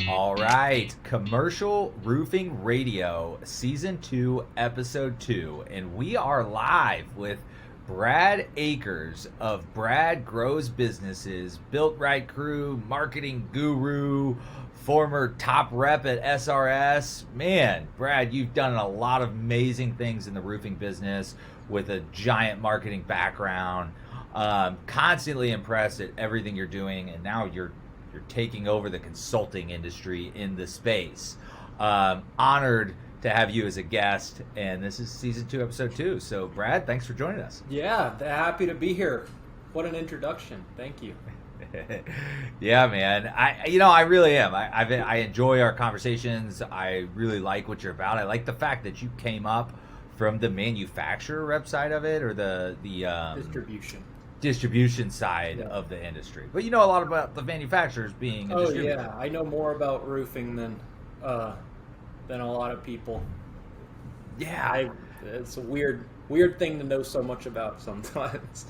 All right, Commercial Roofing Radio, Season 2, Episode 2. And we are live with Brad Akers of Brad Grows Businesses, Built Right Crew, marketing guru, former top rep at SRS. Man, Brad, you've done a lot of amazing things in the roofing business with a giant marketing background. Constantly impressed at everything you're doing, and now you're taking over the consulting industry in the space. Honored to have you as a guest, and this is Season 2, Episode 2. So, Brad, thanks for joining us. Yeah, happy to be here. What an introduction. Thank you. Yeah, man. I really am. I enjoy our conversations. I really like what you're about. I like the fact that you came up from the manufacturer rep side of it, or the distribution side of the industry. But you know a lot about the manufacturers being a distributor. Yeah, I know more about roofing than a lot of people. Yeah. It's a weird thing to know so much about sometimes.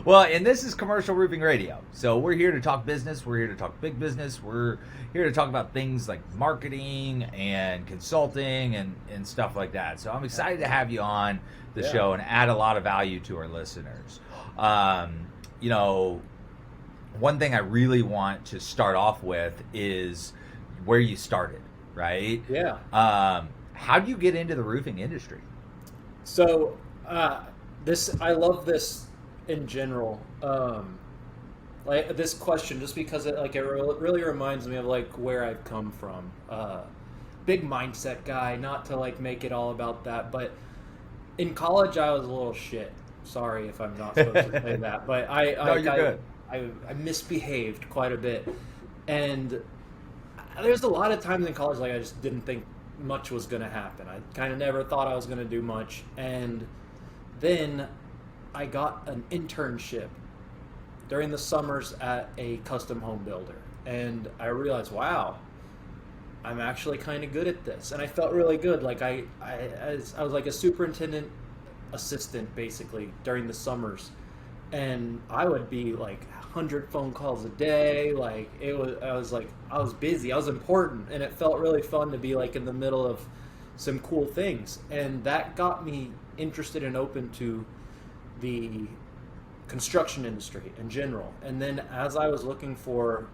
Well, and this is Commercial Roofing Radio. So we're here to talk business. We're here to talk big business. We're here to talk about things like marketing and consulting and stuff like that. So I'm excited to have you on the show and add a lot of value to our listeners. One thing I really want to start off with is where you started, right? Yeah. How do you get into the roofing industry? So, I love this in general. Like this question, just because it really reminds me of like where I've come from. Big mindset guy, not to like make it all about that, but in college I was a little shit. Sorry if I'm not supposed to say that, but I misbehaved quite a bit, and there's a lot of times in college like I just didn't think much was going to happen. I kind of never thought I was going to do much, and then I got an internship during the summers at a custom home builder, and I realized, wow, I'm actually kind of good at this, and I felt really good. Like I was like a superintendent assistant basically during the summers, and I would be like 100 phone calls a day. Like I was busy, I was important, and it felt really fun to be like in the middle of some cool things, and that got me interested and open to the construction industry in general. And then as I was looking for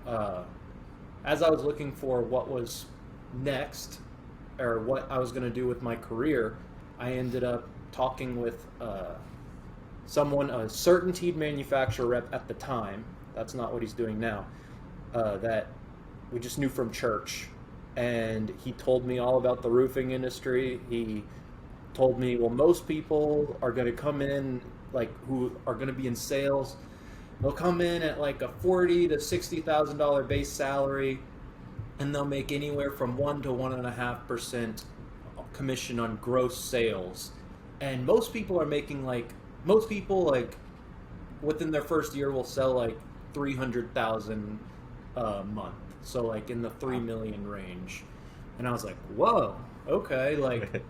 what was next, or what I was going to do with my career, I ended up talking with a certainteed manufacturer rep at the time. That's not what he's doing now. That we just knew from church, and he told me all about the roofing industry. He told me, well, most people are going to come in, like who are going to be in sales, they'll come in at like a $40,000 to $60,000 base salary, and they'll make anywhere from 1 to 1.5% commission on gross sales. And most people within their first year will sell like 300,000 a month, so like in the 3 million range. And I was like, whoa, okay. Like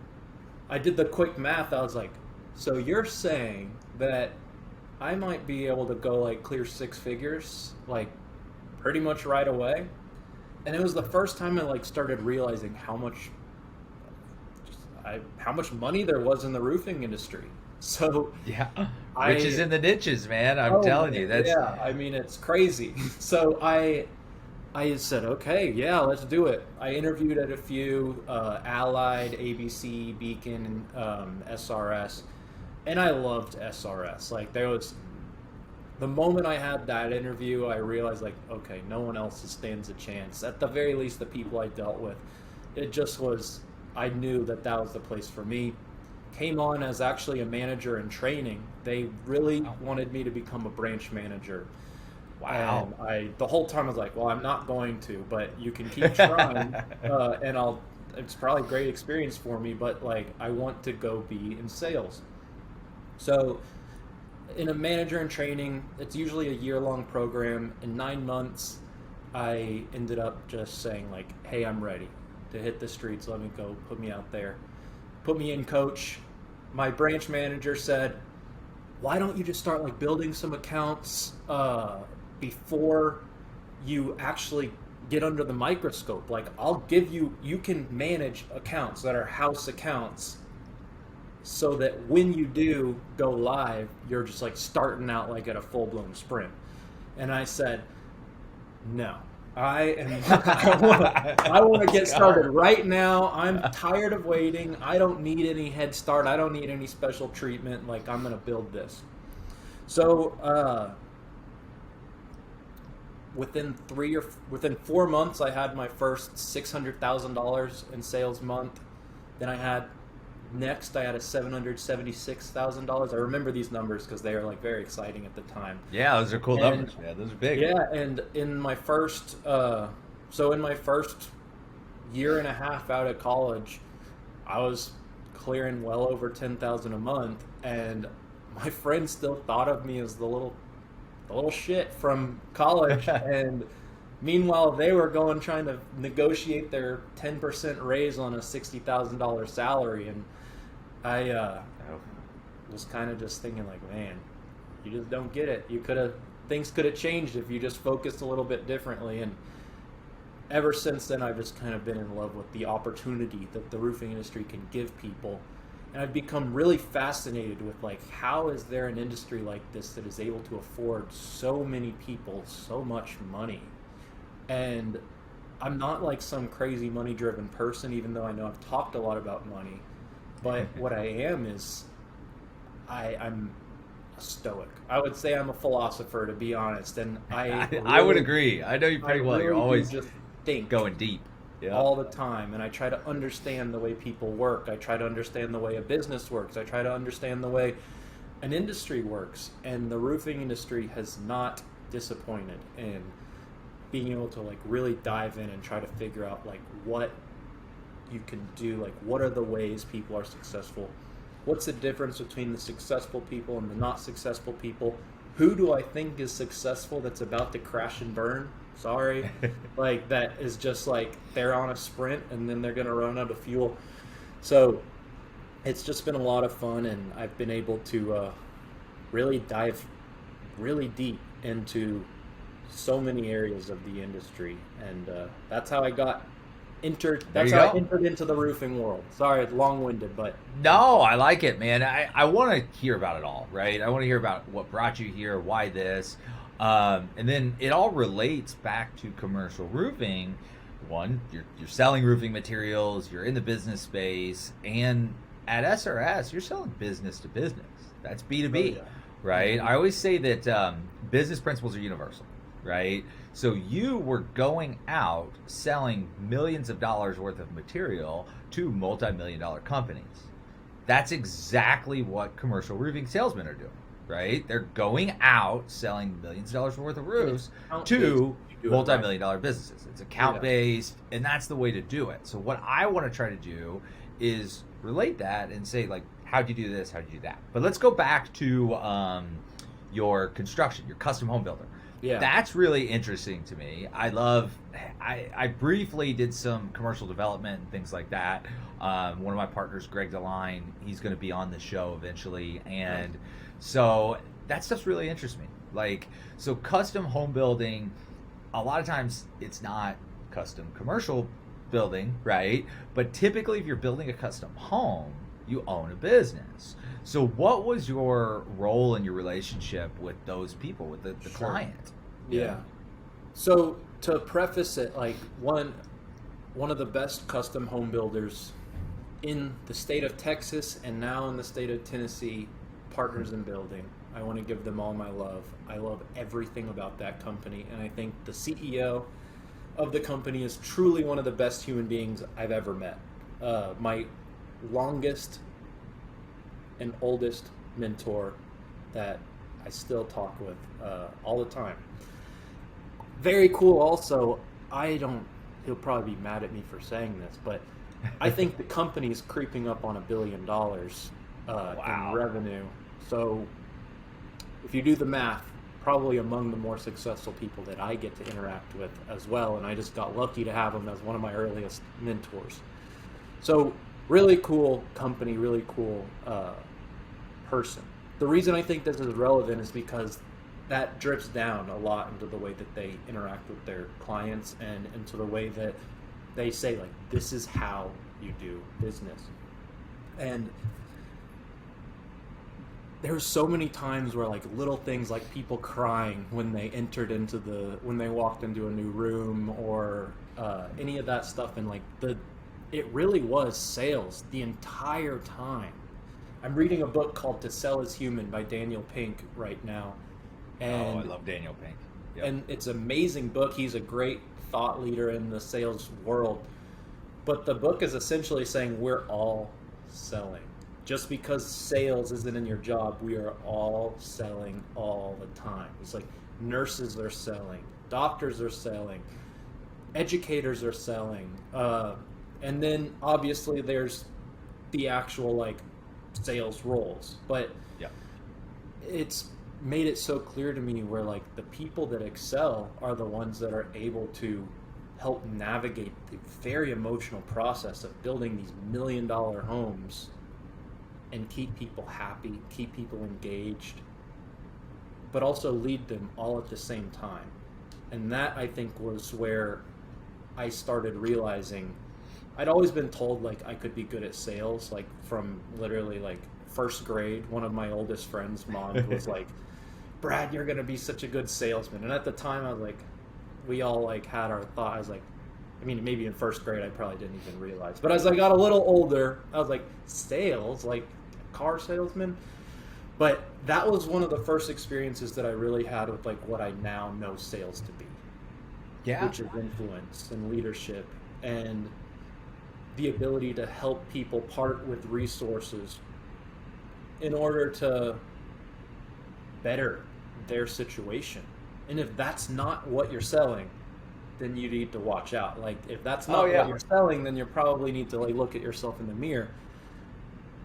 I did the quick math. I was like, so you're saying that I might be able to go like clear 6 figures like pretty much right away? And it was the first time I like started realizing how much money there was in the roofing industry. So yeah, riches in the niches, man. I'm telling you, that's I mean, it's crazy. So I said, okay, yeah, let's do it. I interviewed at a few, Allied, ABC, Beacon, SRS, and I loved SRS. Like the moment I had that interview, I realized like, okay, no one else stands a chance. At the very least, the people I dealt with, it just was, I knew that was the place for me. Came on as actually a manager in training. They really wanted me to become a branch manager. Wow. And the whole time I was like, well, I'm not going to, but you can keep trying, and it's probably a great experience for me, but like, I want to go be in sales. So in a manager in training, it's usually a year-long program. In 9 months, I ended up just saying like, hey, I'm ready to hit the streets. Let me go, put me out there. Put me in, coach. My branch manager said, why don't you just start like building some accounts before you actually get under the microscope? Like, I'll give you, you can manage accounts that are house accounts so that when you do go live, you're just like starting out like at a full blown sprint. And I said, no, I am. I want to get started right now. I'm tired of waiting. I don't need any head start. I don't need any special treatment. Like, I'm going to build this. So within 4 months, I had my first $600,000 in sales month. Then I had a $776,000. I remember these numbers because they are like very exciting at the time. Yeah, those are cool numbers. Yeah, those are big. Yeah, and in my first year and a half out of college, I was clearing well over 10,000 a month, and my friends still thought of me as the little shit from college. And meanwhile, they were trying to negotiate their 10% raise on a $60,000 salary, and I was kind of just thinking like, man, you just don't get it. Things could have changed if you just focused a little bit differently. And ever since then, I've just kind of been in love with the opportunity that the roofing industry can give people. And I've become really fascinated with like, how is there an industry like this that is able to afford so many people so much money? And I'm not like some crazy money driven person, even though I know I've talked a lot about money. But what I am is I'm a stoic. I would say I'm a philosopher, to be honest. And I would agree. I know you pretty well. You're always just think going deep. Yeah. All the time, and I try to understand the way people work. I try to understand the way a business works. I try to understand the way an industry works, and the roofing industry has not disappointed in being able to like really dive in and try to figure out like what you can do, like what are the ways people are successful, what's the difference between the successful people and the not successful people, who do I think is successful that's about to crash and burn. Sorry, like that is just like they're on a sprint and then they're going to run out of fuel. So it's just been a lot of fun, and I've been able to really dive really deep into so many areas of the industry, and that's how I got entered. That's how I entered into the roofing world. Sorry, it's long-winded, but no, I like it, man. I want to hear about it all, right? I want to hear about what brought you here, why this. And then it all relates back to commercial roofing. One, you're selling roofing materials, you're in the business space, and at SRS, you're selling business to business. That's B2B, right? I always say that business principles are universal, right? So you were going out selling millions of dollars worth of material to multi-million-dollar companies. That's exactly what commercial roofing salesmen are doing. Right? They're going out selling millions of dollars worth of roofs to multi-million-dollar businesses. It's account-based, and that's the way to do it. So what I want to try to do is relate that and say, like, how'd you do this? How'd you do that? But let's go back to your construction, your custom home builder. Yeah. That's really interesting to me. I briefly did some commercial development and things like that. One of my partners, Greg DeLine, he's going to be on the show eventually, and so that stuff's really interests me. Like, so custom home building, a lot of times it's not custom commercial building, right? But typically if you're building a custom home, you own a business. So what was your role in your relationship with those people, with the client? Yeah. So to preface it, like one of the best custom home builders in the state of Texas and now in the state of Tennessee, Partners in Building. I want to give them all my love. I love everything about that company, and I think the CEO of the company is truly one of the best human beings I've ever met. My longest and oldest mentor that I still talk with all the time. Very cool also, he'll probably be mad at me for saying this, but I think the company is creeping up on $1 billion in revenue. So if you do the math, probably among the more successful people that I get to interact with as well, and I just got lucky to have him as one of my earliest mentors. So really cool company, really cool person. the reason I think this is relevant is because that drips down a lot into the way that they interact with their clients and into the way that they say, like, this is how you do business. And there's so many times where, like, little things like people crying when they when they walked into a new room, or any of that stuff. And like it really was sales the entire time. I'm reading a book called To Sell is Human by Daniel Pink right now. And, I love Daniel Pink. Yep. And it's an amazing book. He's a great thought leader in the sales world. But the book is essentially saying we're all selling. Just because sales isn't in your job, we are all selling all the time. It's like nurses are selling, doctors are selling, educators are selling. And then obviously there's the actual like sales roles. But yeah, it's made it so clear to me where like the people that excel are the ones that are able to help navigate the very emotional process of building these $1 million homes and keep people happy, keep people engaged, but also lead them all at the same time. And that, I think, was where I started realizing I'd always been told like I could be good at sales, like from literally like first grade. One of my oldest friends' mom was like, Brad, you're gonna be such a good salesman. And at the time I was like, we all like had our thought. I was like, I mean, maybe in first grade I probably didn't even realize. But as I got a little older, I was like, sales? Like car salesman? But that was one of the first experiences that I really had with like what I now know sales to be. Yeah. Which is influence and leadership and the ability to help people part with resources in order to better their situation. And if that's not what you're selling, then you need to watch out. Like if that's not what you're selling, then you probably need to like look at yourself in the mirror.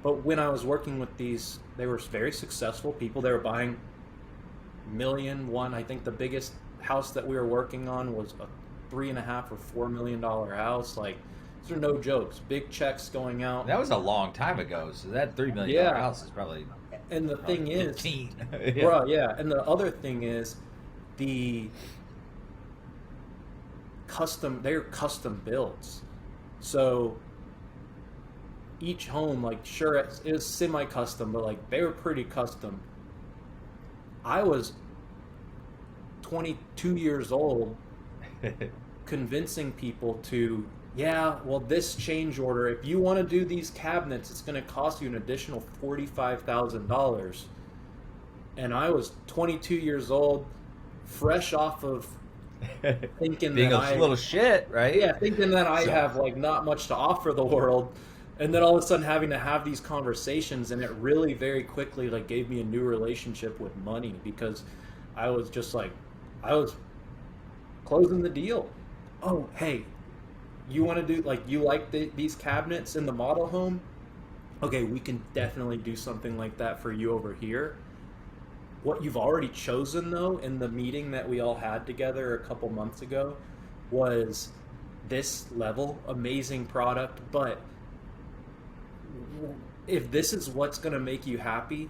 But when I was working with these, they were very successful people. They were buying $1,000,000. I think the biggest house that we were working on was a $3.5 or $4 million house. Like these are no jokes. Big checks going out. That was a long time ago. So that $3 million house is probably. And the thing is, 15. And the other thing is, they're custom builds. So each home, like, sure, it was semi-custom, but like they were pretty custom. I was 22 years old convincing people to, this change order, if you want to do these cabinets, it's going to cost you an additional $45,000. And I was 22 years old, fresh off of thinking being that a little shit, right? Yeah, thinking that I have like not much to offer the world. And then all of a sudden having to have these conversations, and it really very quickly like gave me a new relationship with money, because I was just like, I was closing the deal. Oh, hey, you want to do like, you like these cabinets in the model home? Okay, we can definitely do something like that for you over here. What you've already chosen though in the meeting that we all had together a couple months ago was this level, amazing product, but if this is what's going to make you happy,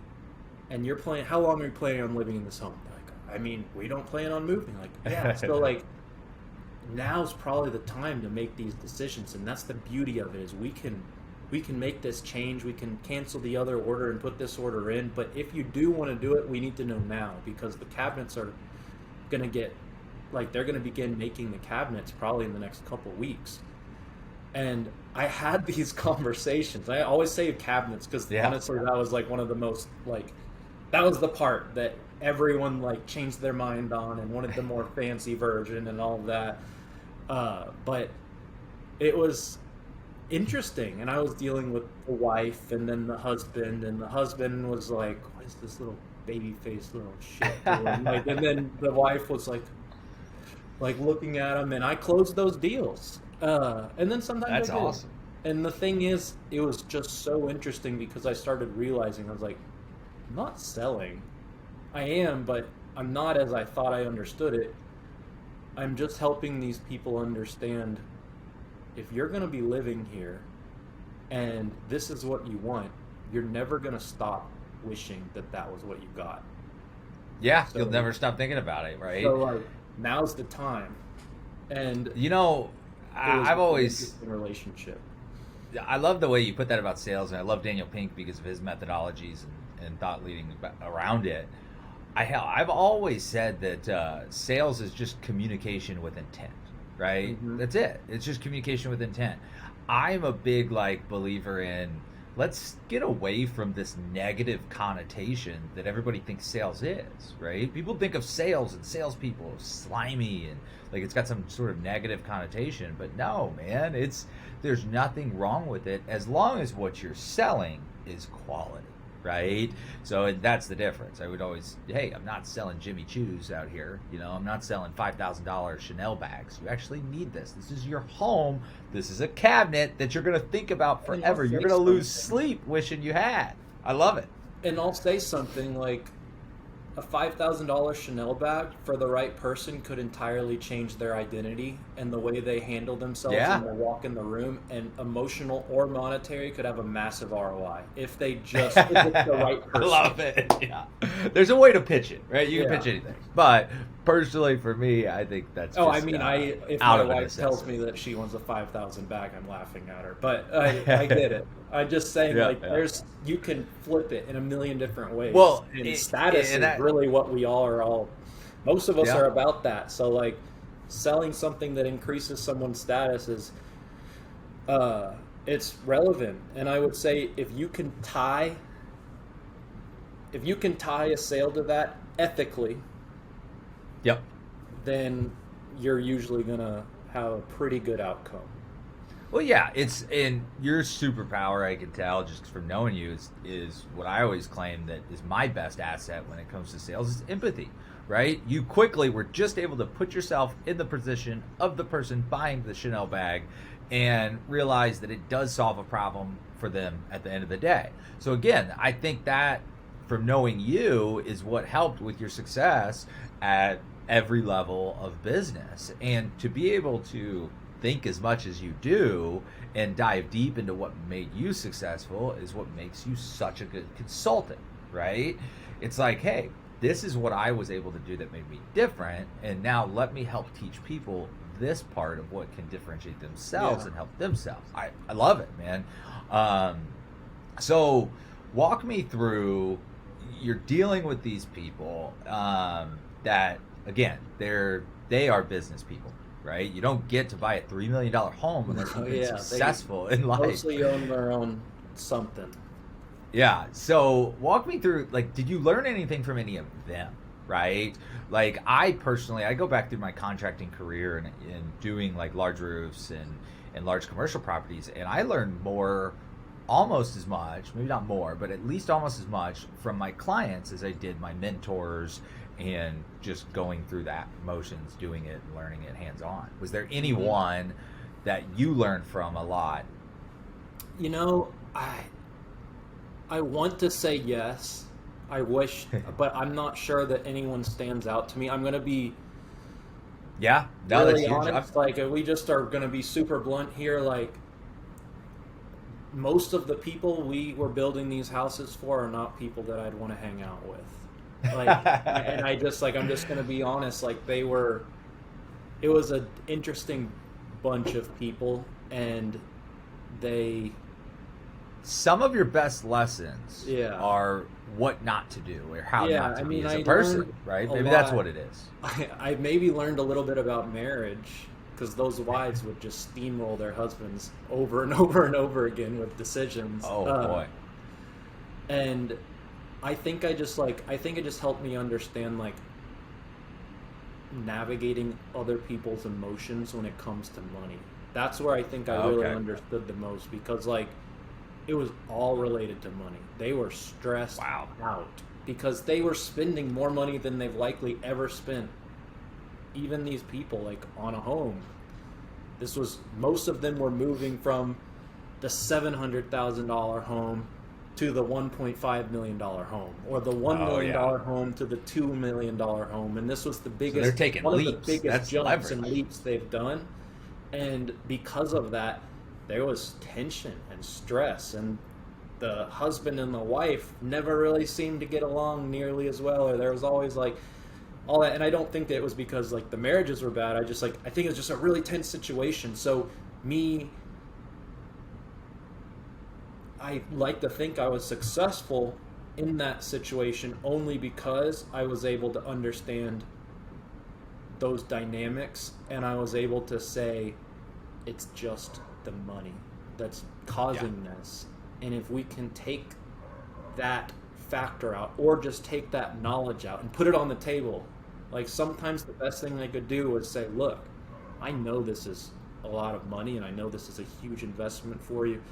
and you're planning, how long are you planning on living in this home? Like, I mean, we don't plan on moving. Like, yeah, so like, now's probably the time to make these decisions, and that's the beauty of it, is we can make this change. We can cancel the other order and put this order in. But if you do want to do it, we need to know now, because the cabinets are going to get, like, they're going to begin making the cabinets probably in the next couple of weeks. And I had these conversations. I always say cabinets because honestly, that was like one of the most, like, that was the part that everyone like changed their mind on and wanted the more fancy version and all of that. But it was interesting, and I was dealing with the wife and then the husband, and the husband was like, what is this little baby faced little shit doing? Like, and then the wife was like looking at him, and I closed those deals. And then sometimes that's awesome. And the thing is, it was just so interesting because I started realizing, I was like, I'm not selling. I am, but I'm not as I thought I understood it. I'm just helping these people understand, if you're going to be living here and this is what you want, you're never going to stop wishing that that was what you got. Yeah, So, you'll never stop thinking about it, right? so like now's the time, and You know, it was I've an always interesting relationship. I love the way you put that about sales, and I love Daniel Pink because of his methodologies and thought leading around it. I've always said that sales is just communication with intent, right? Hmm. That's it. It's just communication with intent. I'm a big like believer in let's get away from this negative connotation that everybody thinks sales is, right? People think of sales and salespeople as slimy and like it's got some sort of negative connotation, but no, man, there's nothing wrong with it as long as what you're selling is quality, right? So that's the difference. I would always, hey, I'm not selling Jimmy Choo's out here. I'm not selling $5,000 Chanel bags. You actually need this. This is your home. This is a cabinet that you're going to think about And I'll forever. You're say going to lose something. sleep wishing you had. I love it. And I'll say something like a $5,000 Chanel bag for the right person could entirely change their identity and the way they handle themselves Yeah. and they walk in the room, and emotional or monetary could have a massive ROI if if it's the right I person. love it. Yeah. There's a way to pitch it, right? You can Yeah. pitch anything. But personally, for me, I think that's Oh, just, I mean, if out my of a wife tells necessity. me that she wants a 5,000 bag, I'm laughing at her. But I get it. I'm just saying, Yeah, like, yeah. you can flip it in a million different ways. Well, And status and is that, really what we all are all. Most of us yeah. are about that. So, like, selling something that increases someone's status is, it's relevant. And I would say if you can tie a sale to that ethically, Yep. then you're usually gonna have a pretty good outcome. Well, yeah, it's in your superpower. I can tell just from knowing you is what I always claim that is my best asset when it comes to sales is empathy, right? You quickly were just able to put yourself in the position of the person buying the Chanel bag and realize that it does solve a problem for them at the end of the day. So again, I think that from knowing you is what helped with your success at every level of business, and to be able to think as much as you do and dive deep into what made you successful is what makes you such a good consultant, right? It's like, hey, this is what I was able to do that made me different, and now let me help teach people this part of what can differentiate themselves Yeah. and help themselves. I love it, man. So walk me through, you're dealing with these people that again, they are business people, right? You don't get to buy a $3 million home unless you've been Yeah, they successful in life. mostly own their own something. Yeah. So walk me through, like, did you learn anything from any of them, right? Like, I personally, I go back through my contracting career and doing like large roofs and large commercial properties, and I learned more, almost as much, maybe not more, but at least almost as much from my clients as I did my mentors and just going through that motions, doing it, and learning it hands on. Was there anyone that you learned from a lot? You know, I want to say yes. I wish, but I'm not sure that anyone stands out to me. I'm gonna be Yeah, no, that's really huge. honest. Like, if we just are gonna be super blunt here, like most of the people we were building these houses for are not people that I'd want to hang out with. Like, and I just like I'm just gonna be honest. Like, it was an interesting bunch of people, and they Some of your best lessons Yeah. are what not to do or how Yeah, not to I be mean, as I a person, learned right? a Maybe that's lot. what it is. I maybe learned a little bit about marriage because those wives would just steamroll their husbands over and over and over again with decisions. Oh boy. And I think it just helped me understand like navigating other people's emotions when it comes to money. That's where I think I really Okay. understood the most, because like it was all related to money. They were stressed Wow. out because they were spending more money than they've likely ever spent. Even these people, like, on a home. Most of them were moving from the $700,000 home to the $1.5 million home, or the $1 Oh, million yeah. home to the $2 million home. And this was the biggest, they're taking one of leaps. the biggest That's jumps and leverage. leaps they've done. And because of that, there was tension and stress, and the husband and the wife never really seemed to get along nearly as well, or there was always like all that. And I don't think that it was because like the marriages were bad. I think it was just a really tense situation. So me, I like to think I was successful in that situation only because I was able to understand those dynamics, and I was able to say it's just the money that's causing this. And if we can take that factor out, or just take that knowledge out and put it on the table, like sometimes the best thing I could do was say, look, I know this is a lot of money and I know this is a huge investment for you,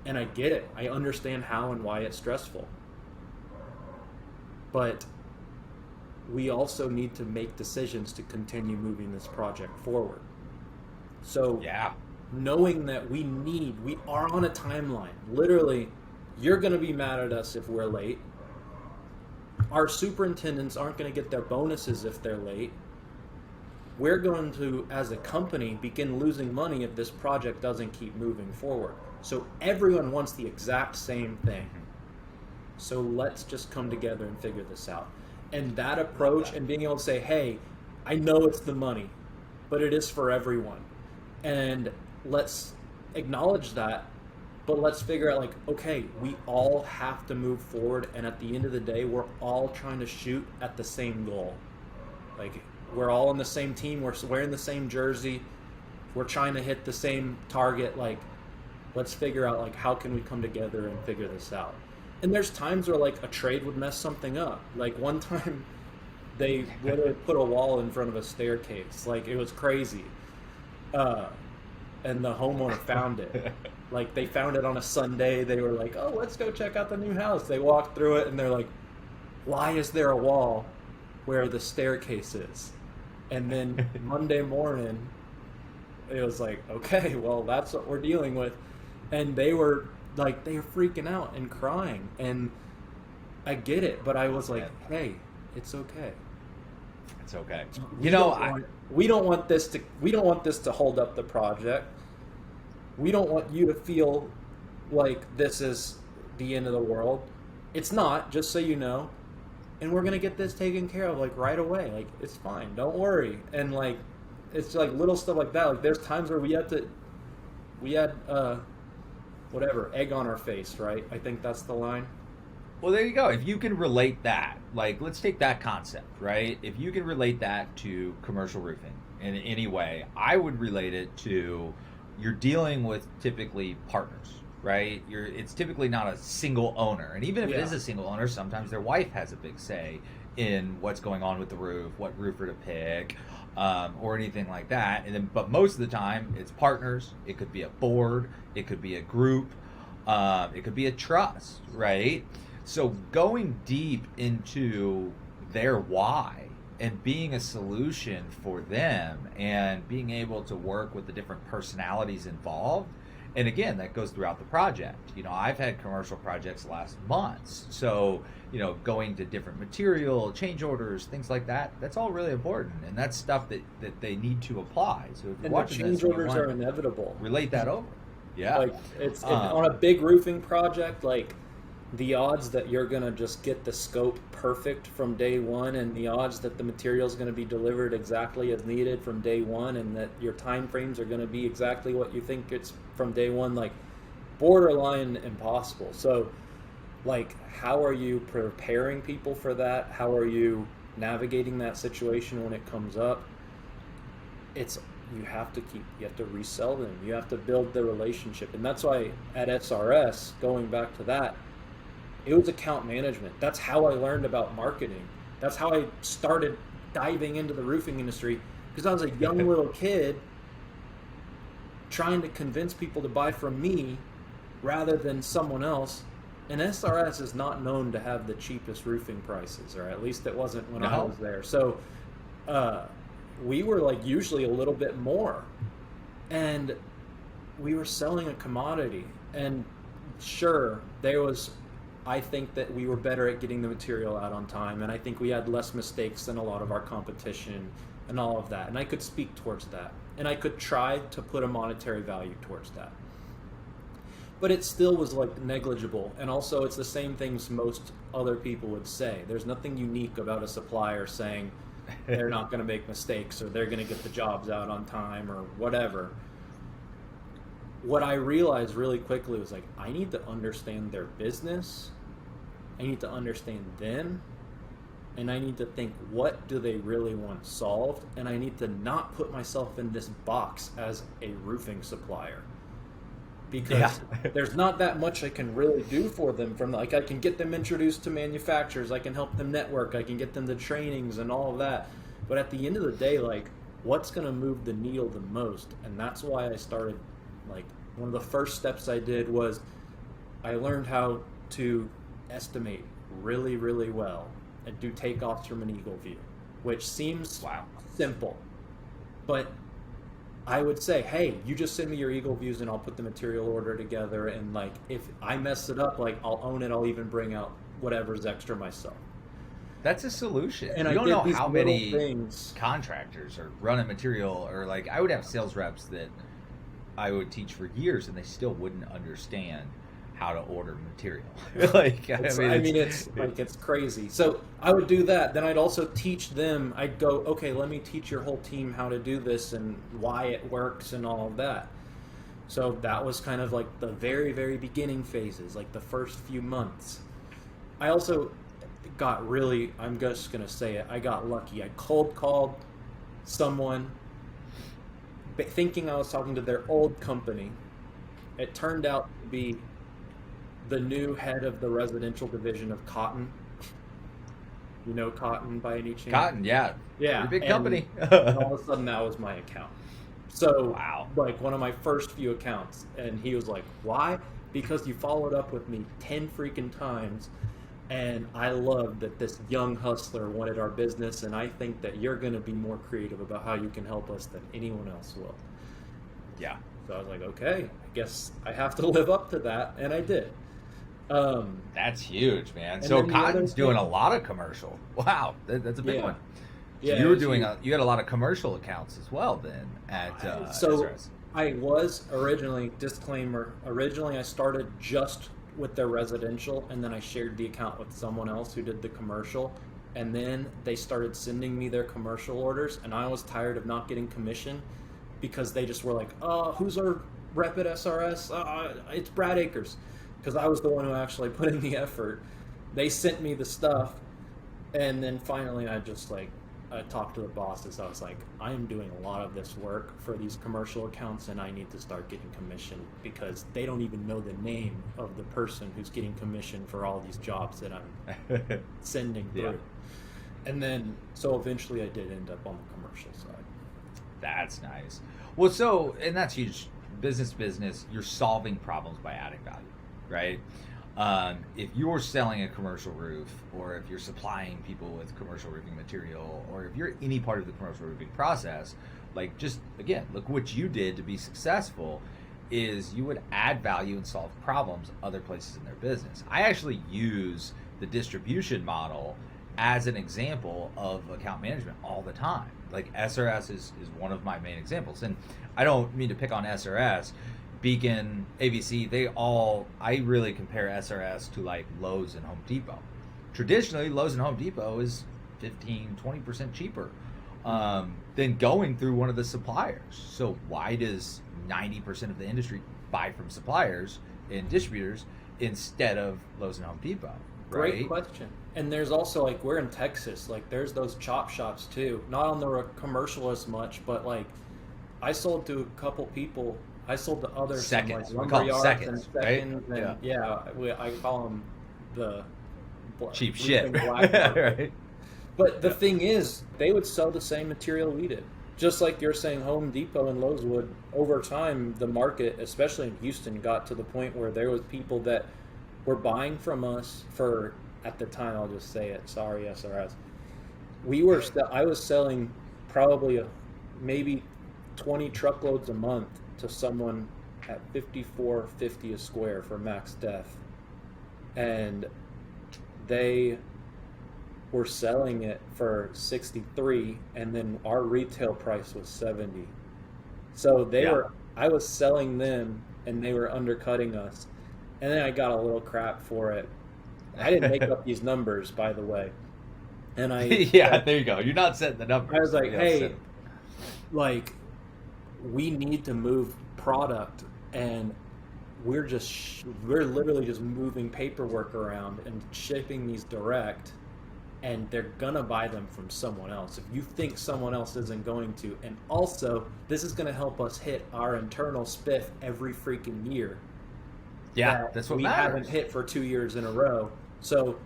and I get it. I understand how and why it's stressful. But we also need to make decisions to continue moving this project forward. So knowing that we are on a timeline. Literally, you're going to be mad at us if we're late. Our superintendents aren't going to get their bonuses if they're late. We're going to, as a company, begin losing money if this project doesn't keep moving forward. So everyone wants the exact same thing. So let's just come together and figure this out. And that approach and being able to say, hey, I know it's the money, but it is for everyone. And let's acknowledge that, but let's figure out like, okay, we all have to move forward. And at the end of the day, we're all trying to shoot at the same goal. Like we're all on the same team. We're wearing the same jersey. We're trying to hit the same target. Like, let's figure out like, how can we come together and figure this out? And there's times where like a trade would mess something up. Like one time they literally put a wall in front of a staircase. Like it was crazy. And the homeowner found it. Like they found it on a Sunday. They were like, oh, let's go check out the new house. They walked through it and they're like, why is there a wall where the staircase is? And then Monday morning, it was like, okay, well, that's what we're dealing with. And they were freaking out and crying. And I get it, but I was like, hey, it's okay. It's okay. We don't want this to hold up the project. We don't want you to feel like this is the end of the world. It's not, just so you know. And we're gonna get this taken care of like right away. Like it's fine. Don't worry. And like it's like little stuff like that. Like there's times where we had whatever, egg on our face, right? I think that's the line. Well, there you go. If you can relate that, like, let's take that concept, right? If you can relate that to commercial roofing in any way, I would relate it to you're dealing with typically partners, right? It's typically not a single owner. And even if it is a single owner, sometimes their wife has a big say in what's going on with the roof, what roofer to pick, or anything like that. But most of the time, it's partners. It could be a board. It could be a group. It could be a trust, right? So going deep into their why and being a solution for them and being able to work with the different personalities involved. And again, that goes throughout the project. I've had commercial projects last months. So, going to different material, change orders, things like that, that's all really important. And that's stuff that they need to apply. So if you're watching the change orders are inevitable. Relate that over. Yeah. Like it's on a big roofing project, like the odds that you're going to just get the scope perfect from day one, and the odds that the material is going to be delivered exactly as needed from day one, and that your time frames are going to be exactly what you think it's from day one, like borderline impossible. So like, how are you preparing people for that? How are you navigating that situation when it comes up? You have to resell them. You have to build the relationship. And that's why at SRS, going back to that, it was account management. That's how I learned about marketing. That's how I started diving into the roofing industry, because I was a young little kid trying to convince people to buy from me rather than someone else. And SRS is not known to have the cheapest roofing prices, or at least it wasn't when I was there. So we were like usually a little bit more, and we were selling a commodity. And sure, I think that we were better at getting the material out on time, and I think we had less mistakes than a lot of our competition and all of that. And I could speak towards that, and I could try to put a monetary value towards that. but it still was like negligible. And also, it's the same things most other people would say. There's nothing unique about a supplier saying they're not going to make mistakes or they're going to get the jobs out on time or whatever. What I realized really quickly was like, I need to understand their business, I need to understand them, and I need to think, what do they really want solved? And I need to not put myself in this box as a roofing supplier, because there's not that much I can really do for them. From like, I can get them introduced to manufacturers, I can help them network, I can get them the trainings and all of that. But at the end of the day, like, what's going to move the needle the most? And that's why I started, like, one of the first steps I did was I learned how to estimate really, really well and do takeoffs from an eagle view, which seems simple. But I would say, hey, you just send me your eagle views and I'll put the material order together. And like, if I mess it up, like, I'll own it. I'll even bring out whatever's extra myself. That's a solution. And you I don't know did how these little many things. contractors are running material, or like, I would have sales reps that I would teach for years and they still wouldn't understand how to order material. Like, it's crazy. So I would do that. Then I'd also teach them. I'd go, okay, let me teach your whole team how to do this and why it works and all of that. So that was kind of like the very, very beginning phases, like the first few months. I also got really, I'm just going to say it, I got lucky. I cold called someone thinking I was talking to their old company. It turned out to be the new head of the residential division of Cotton. You know Cotton by any chance? Cotton, yeah. Yeah. Pretty big company. And all of a sudden that was my account. So, wow. Like one of my first few accounts. And he was like, why? Because you followed up with me 10 freaking times. And I love that this young hustler wanted our business. And I think that you're going to be more creative about how you can help us than anyone else will. Yeah. So I was like, okay, I guess I have to live up to that. And I did. That's huge, man. So Cotton's doing a lot of commercial. Wow, that's a big one. So you were doing you had a lot of commercial accounts as well then at SRS. I was originally, disclaimer, originally I started just with their residential, and then I shared the account with someone else who did the commercial, and then they started sending me their commercial orders, and I was tired of not getting commission because they just were like, who's our rep at SRS? It's Brad Akers. Because I was the one who actually put in the effort. They sent me the stuff, and then finally I talked to the bosses. I was like, I am doing a lot of this work for these commercial accounts, and I need to start getting commission because they don't even know the name of the person who's getting commission for all these jobs that I'm sending through. Yeah. And then, so eventually I did end up on the commercial side. That's nice. Well, and that's huge. Business, you're solving problems by adding value. Right? If you're selling a commercial roof, or if you're supplying people with commercial roofing material, or if you're any part of the commercial roofing process, like, just again, look what you did to be successful is you would add value and solve problems other places in their business. I actually use the distribution model as an example of account management all the time. Like, SRS is one of my main examples. And I don't mean to pick on SRS. Beacon, ABC, I really compare SRS to like Lowe's and Home Depot. Traditionally, Lowe's and Home Depot is 15-20% cheaper than going through one of the suppliers. So why does 90% of the industry buy from suppliers and distributors instead of Lowe's and Home Depot? Right? Great question. And there's also, like, we're in Texas, like there's those chop shops too. Not on the commercial as much, but like I sold to a couple people. I sold to others, seconds. Like lumber yards seconds, right? And I call them the cheap shit. Right. But the thing is, they would sell the same material we did. Just like you're saying, Home Depot and Lowe's would. Over time, the market, especially in Houston, got to the point where there was people that were buying from us for, at the time, I'll just say it, sorry, SRS. I was selling probably maybe 20 truckloads a month to someone at $54.50 a square for max def, and they were selling it for $63, and then our retail price was $70. So I was selling them, and they were undercutting us. and then I got a little crap for it. I didn't make up these numbers, by the way. And Yeah, there you go. You're not setting the numbers. I was like, You know, hey, like, we need to move product, and we're literally just moving paperwork around and shipping these direct, and they're gonna buy them from someone else. If you think someone else isn't going to, and also this is gonna help us hit our internal spiff every freaking year. yeah, That that's what we matters. haven't hit for 2 years in a row. So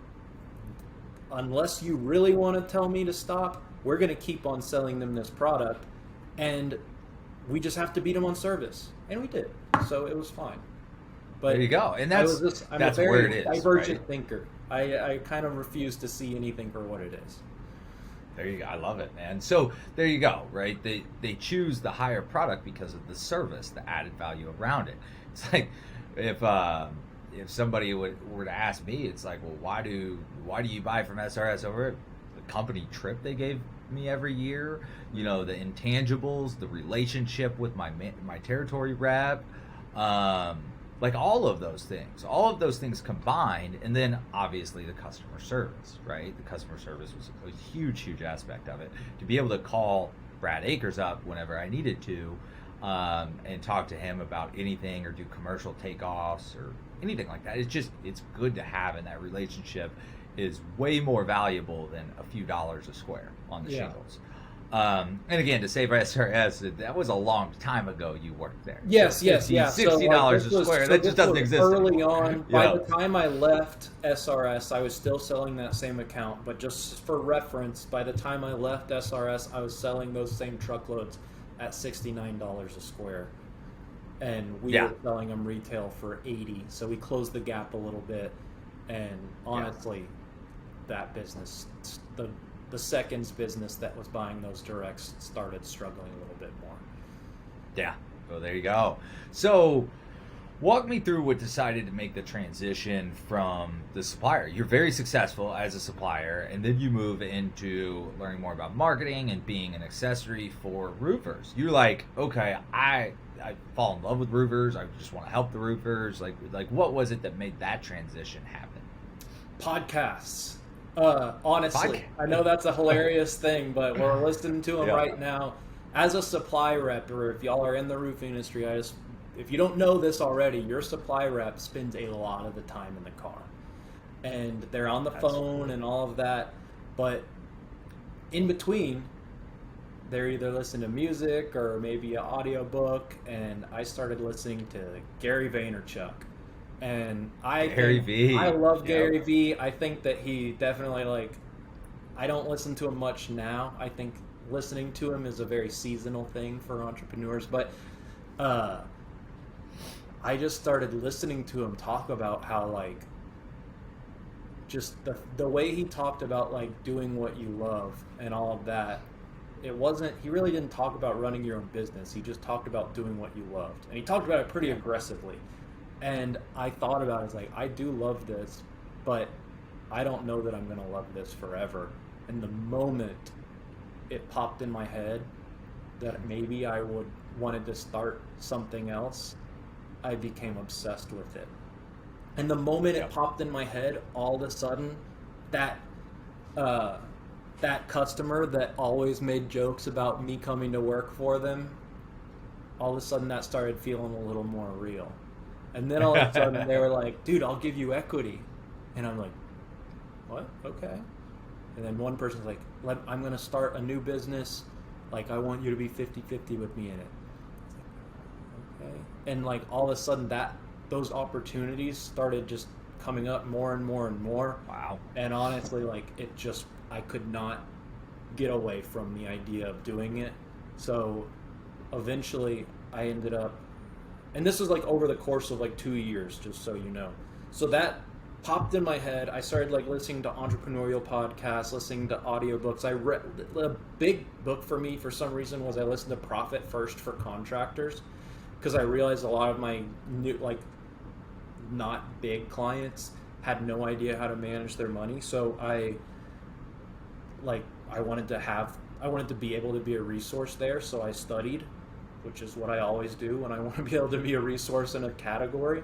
unless you really want to tell me to stop, we're going to keep on selling them this product, and we just have to beat them on service, and we did. So it was fine. But There you go, and I'm that's a where very it is. divergent Right? thinker. I kind of refuse to see anything for what it is. There you go. I love it, man. So there you go, right? They choose the higher product because of the service, the added value around it. It's like if somebody were to ask me, it's like, well, why do you buy from SRS over the company trip they gave me every year? You know, the intangibles, the relationship with my territory rep, like all of those things combined, and then obviously the customer service, right? The customer service was a huge aspect of it. To be able to call Brad Akers up whenever I needed to, and talk to him about anything or do commercial takeoffs or anything like that. It's good to have, and that relationship is way more valuable than a few dollars a square on the shingles. And again, to save SRS, that was a long time ago you worked there. Yes, So yes, yeah. $60 a square, that just doesn't exist early anymore. on. By the time I left SRS, I was still selling that same account, but just for reference, by the time I left SRS, I was selling those same truckloads at $69 a square, and we were selling them retail for $80. So we closed the gap a little bit, and honestly, that business, the seconds business that was buying those directs, started struggling a little bit more. Yeah. Well, there you go. So walk me through what decided to make the transition from the supplier. You're very successful as a supplier, and then you move into learning more about marketing and being an accessory for roofers. You're like, okay, I fall in love with roofers. I just want to help the roofers. Like what was it that made that transition happen? Podcasts. Honestly, I know that's a hilarious thing, but we're listening to them right now. As a supply rep, or if y'all are in the roofing industry, if you don't know this already, your supply rep spends a lot of the time in the car, and they're on the phone and all of that. But in between, they're either listening to music or maybe an audiobook, and I started listening to Gary Vaynerchuk. And I love Gary V. I think that he definitely, I don't listen to him much now. I think listening to him is a very seasonal thing for entrepreneurs. But I just started listening to him talk about how, just the way he talked about, doing what you love and all of that. He really didn't talk about running your own business. He just talked about doing what you loved. And he talked about it pretty aggressively. And I thought about it, I do love this, but I don't know that I'm going to love this forever. And the moment it popped in my head that maybe I wanted to start something else, I became obsessed with it. And the moment it popped in my head, all of a sudden, that customer that always made jokes about me coming to work for them, all of a sudden that started feeling a little more real. And then all of a sudden they were like, dude, I'll give you equity. And I'm like, what? Okay. And then one person's like, I'm going to start a new business. I want you to be 50-50 with me in it. It's like, okay. And all of a sudden those opportunities started just coming up more and more and more. Wow. And honestly, I could not get away from the idea of doing it. So eventually I ended up, and this was over the course of 2 years, just so you know. So that popped in my head. I started listening to entrepreneurial podcasts, listening to audiobooks. I read a big book for me for some reason was I listened to Profit First for Contractors, because I realized a lot of my new not big clients had no idea how to manage their money. So I wanted to be able to be a resource there. So I studied, which is what I always do when I want to be able to be a resource in a category.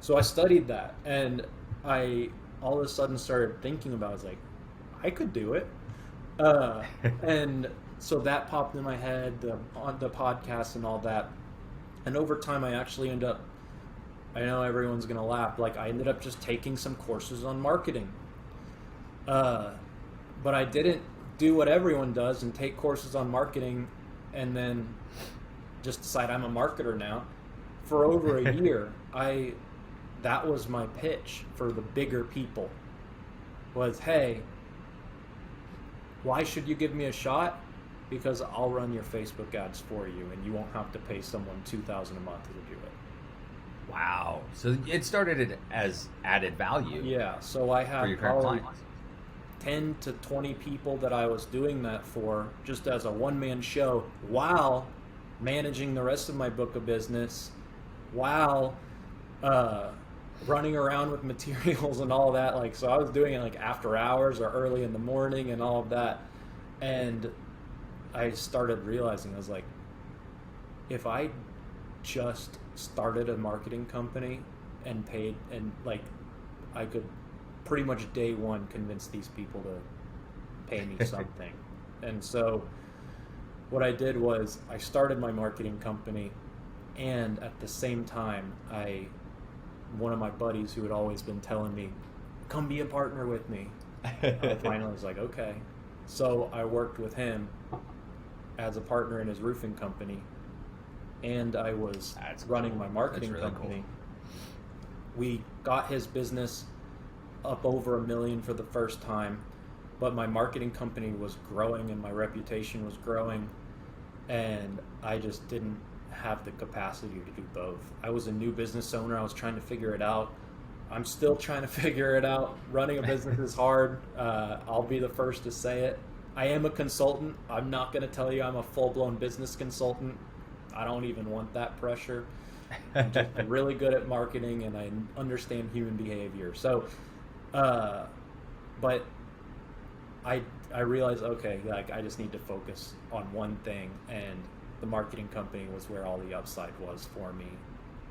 So I studied that, and I all of a sudden started thinking about, I was like, I could do it. Uh, and so that popped in my head, on the podcast and all that. And over time, I actually end up, I know everyone's going to laugh, like I ended up just taking some courses on marketing. Uh, but I didn't do what everyone does and take courses on marketing and then just decide I'm a marketer now. For over a year, that was my pitch for the bigger people was, hey, why should you give me a shot? Because I'll run your Facebook ads for you, and you won't have to pay someone $2,000 a month to do it. Wow. So it started as added value. Yeah. So I for had your current probably clients. 10 to 20 people that I was doing that for, just as a one-man show, while managing the rest of my book of business, while running around with materials and all that. Like, so I was doing it like after hours or early in the morning and all of that. And I started realizing, I was like, if I just started a marketing company and paid, and like I could pretty much day one convince these people to pay me something. And so what I did was I started my marketing company, and at the same time, one of my buddies who had always been telling me, come be a partner with me, I finally was like, okay. So I worked with him as a partner in his roofing company, and I was running cool. my marketing That's really company. Cool. We got his business up over $1 million for the first time, but my marketing company was growing and my reputation was growing, and I just didn't have the capacity to do both. I was a new business owner. I was trying to figure it out. I'm still trying to figure it out. Running a business is hard. I'll be the first to say it. I am a consultant. I'm not going to tell you I'm a full-blown business consultant. I don't even want that pressure. I'm just really good at marketing, and I understand human behavior. So, but I realized, okay, like I just need to focus on one thing, and the marketing company was where all the upside was for me,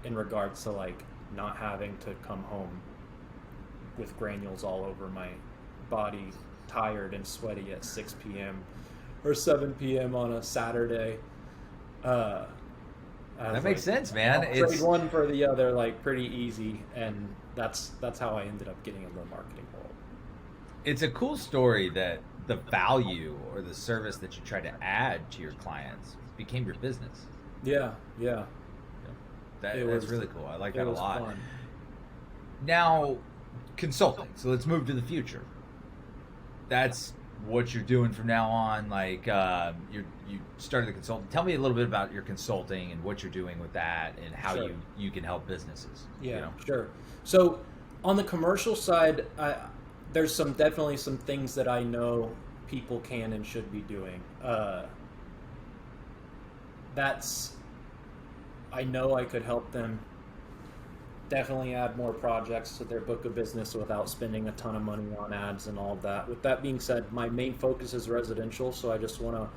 in regards to like not having to come home with granules all over my body, tired and sweaty at 6 p.m. or 7 p.m. on a Saturday. That makes sense, man. I'll trade one for the other, like pretty easy, and that's how I ended up getting into the marketing world. It's a cool story that the value or the service that you try to add to your clients became your business. Yeah. That's really cool. I like that a lot. Fun. Now, consulting. So let's move to the future. That's what you're doing from now on. Like you started the consulting. Tell me a little bit about your consulting and what you're doing with that, and how Sure. you can help businesses. Yeah, sure. So on the commercial side, there's definitely some things that I know people can and should be doing. I know I could help them definitely add more projects to their book of business without spending a ton of money on ads and all of that. With that being said, my main focus is residential, so I just want to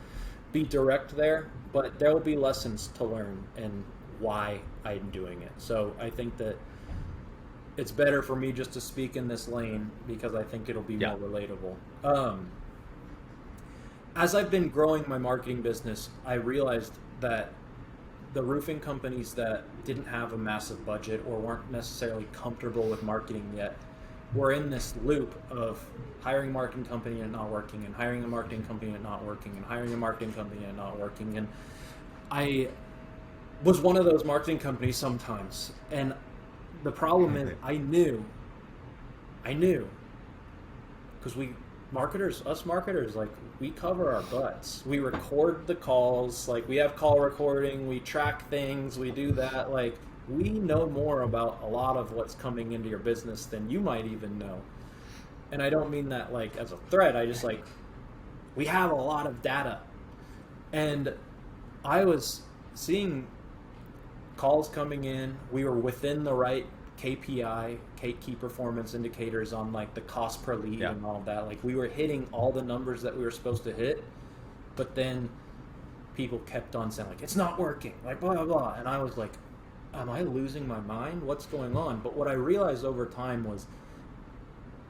be direct there, but there will be lessons to learn and why I'm doing it. So I think that it's better for me just to speak in this lane, because I think it'll be more relatable. As I've been growing my marketing business, I realized that the roofing companies that didn't have a massive budget or weren't necessarily comfortable with marketing yet were in this loop of hiring a marketing company and not working, and hiring a marketing company and not working, and hiring a marketing company and not working. And I was one of those marketing companies sometimes. And the problem is I knew, because us marketers, like, we cover our butts. We record the calls, like we have call recording, we track things, we do that. Like, we know more about a lot of what's coming into your business than you might even know. And I don't mean that like as a threat. I just like, we have a lot of data. And I was seeing calls coming in. We were within the right KPI, key performance indicators on like the cost per lead and all of that. Like, we were hitting all the numbers that we were supposed to hit, but then people kept on saying like, it's not working, like blah, blah, blah. And I was like, am I losing my mind? What's going on? But what I realized over time was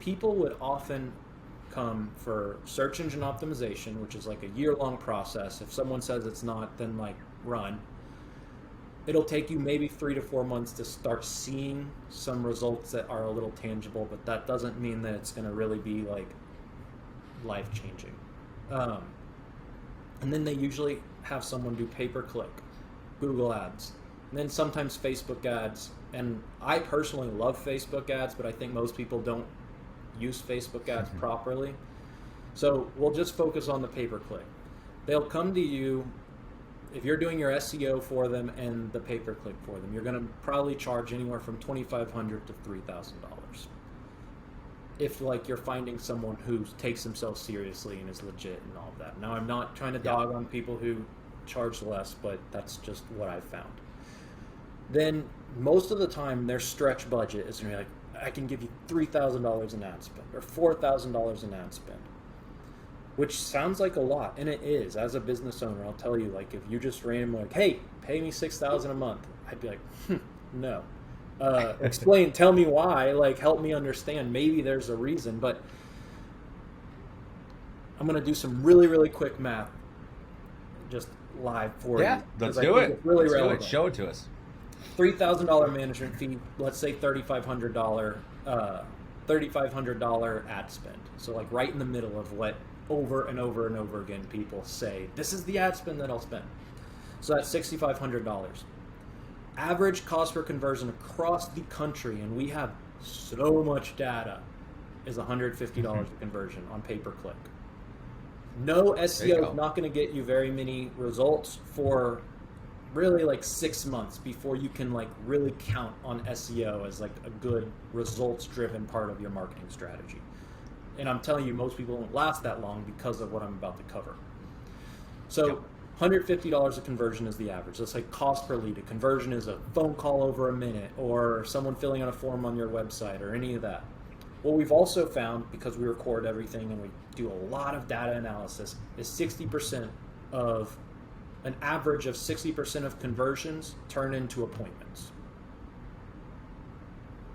people would often come for search engine optimization, which is like a year-long process. If someone says it's not, then like run. It'll take you maybe 3 to 4 months to start seeing some results that are a little tangible, but that doesn't mean that it's going to really be like life-changing. Um, and then they usually have someone do pay-per-click, Google ads, and then sometimes Facebook ads. And I personally love Facebook ads, but I think most people don't use Facebook ads properly. So we'll just focus on the pay-per-click. They'll come to you if you're doing your SEO for them and the pay-per-click for them. You're going to probably charge anywhere from $2,500 to $3,000. If like you're finding someone who takes themselves seriously and is legit and all of that. Now I'm not trying to dog on people who charge less, but that's just what I've found. Then most of the time their stretch budget is going to be like, I can give you $3,000 in ad spend or $4,000 in ad spend, which sounds like a lot, and it is. As a business owner, I'll tell you, like, if you just randomly like, hey, pay me $6,000 a month, I'd be like, no. Explain, tell me why, like, help me understand. Maybe there's a reason, but I'm gonna do some really, really quick math, just live for you. Yeah, let's do it. It's really let's relevant. do it. Show it to us. $3,000 management fee, let's say $3,500 ad spend. So like right in the middle of what over and over and over again people say, this is the ad spend that I'll spend. So that's $6,500. Average cost per conversion across the country, and we have so much data, is $150 a conversion on pay-per-click. No SEO is not going to get you very many results for really like 6 months before you can like really count on SEO as like a good results driven part of your marketing strategy. And I'm telling you, most people won't last that long because of what I'm about to cover. So $150 a conversion is the average. That's like cost per lead. A conversion is a phone call over a minute or someone filling out a form on your website or any of that. What we've also found, because we record everything and we do a lot of data analysis, is 60% of an average of 60% of conversions turn into appointments.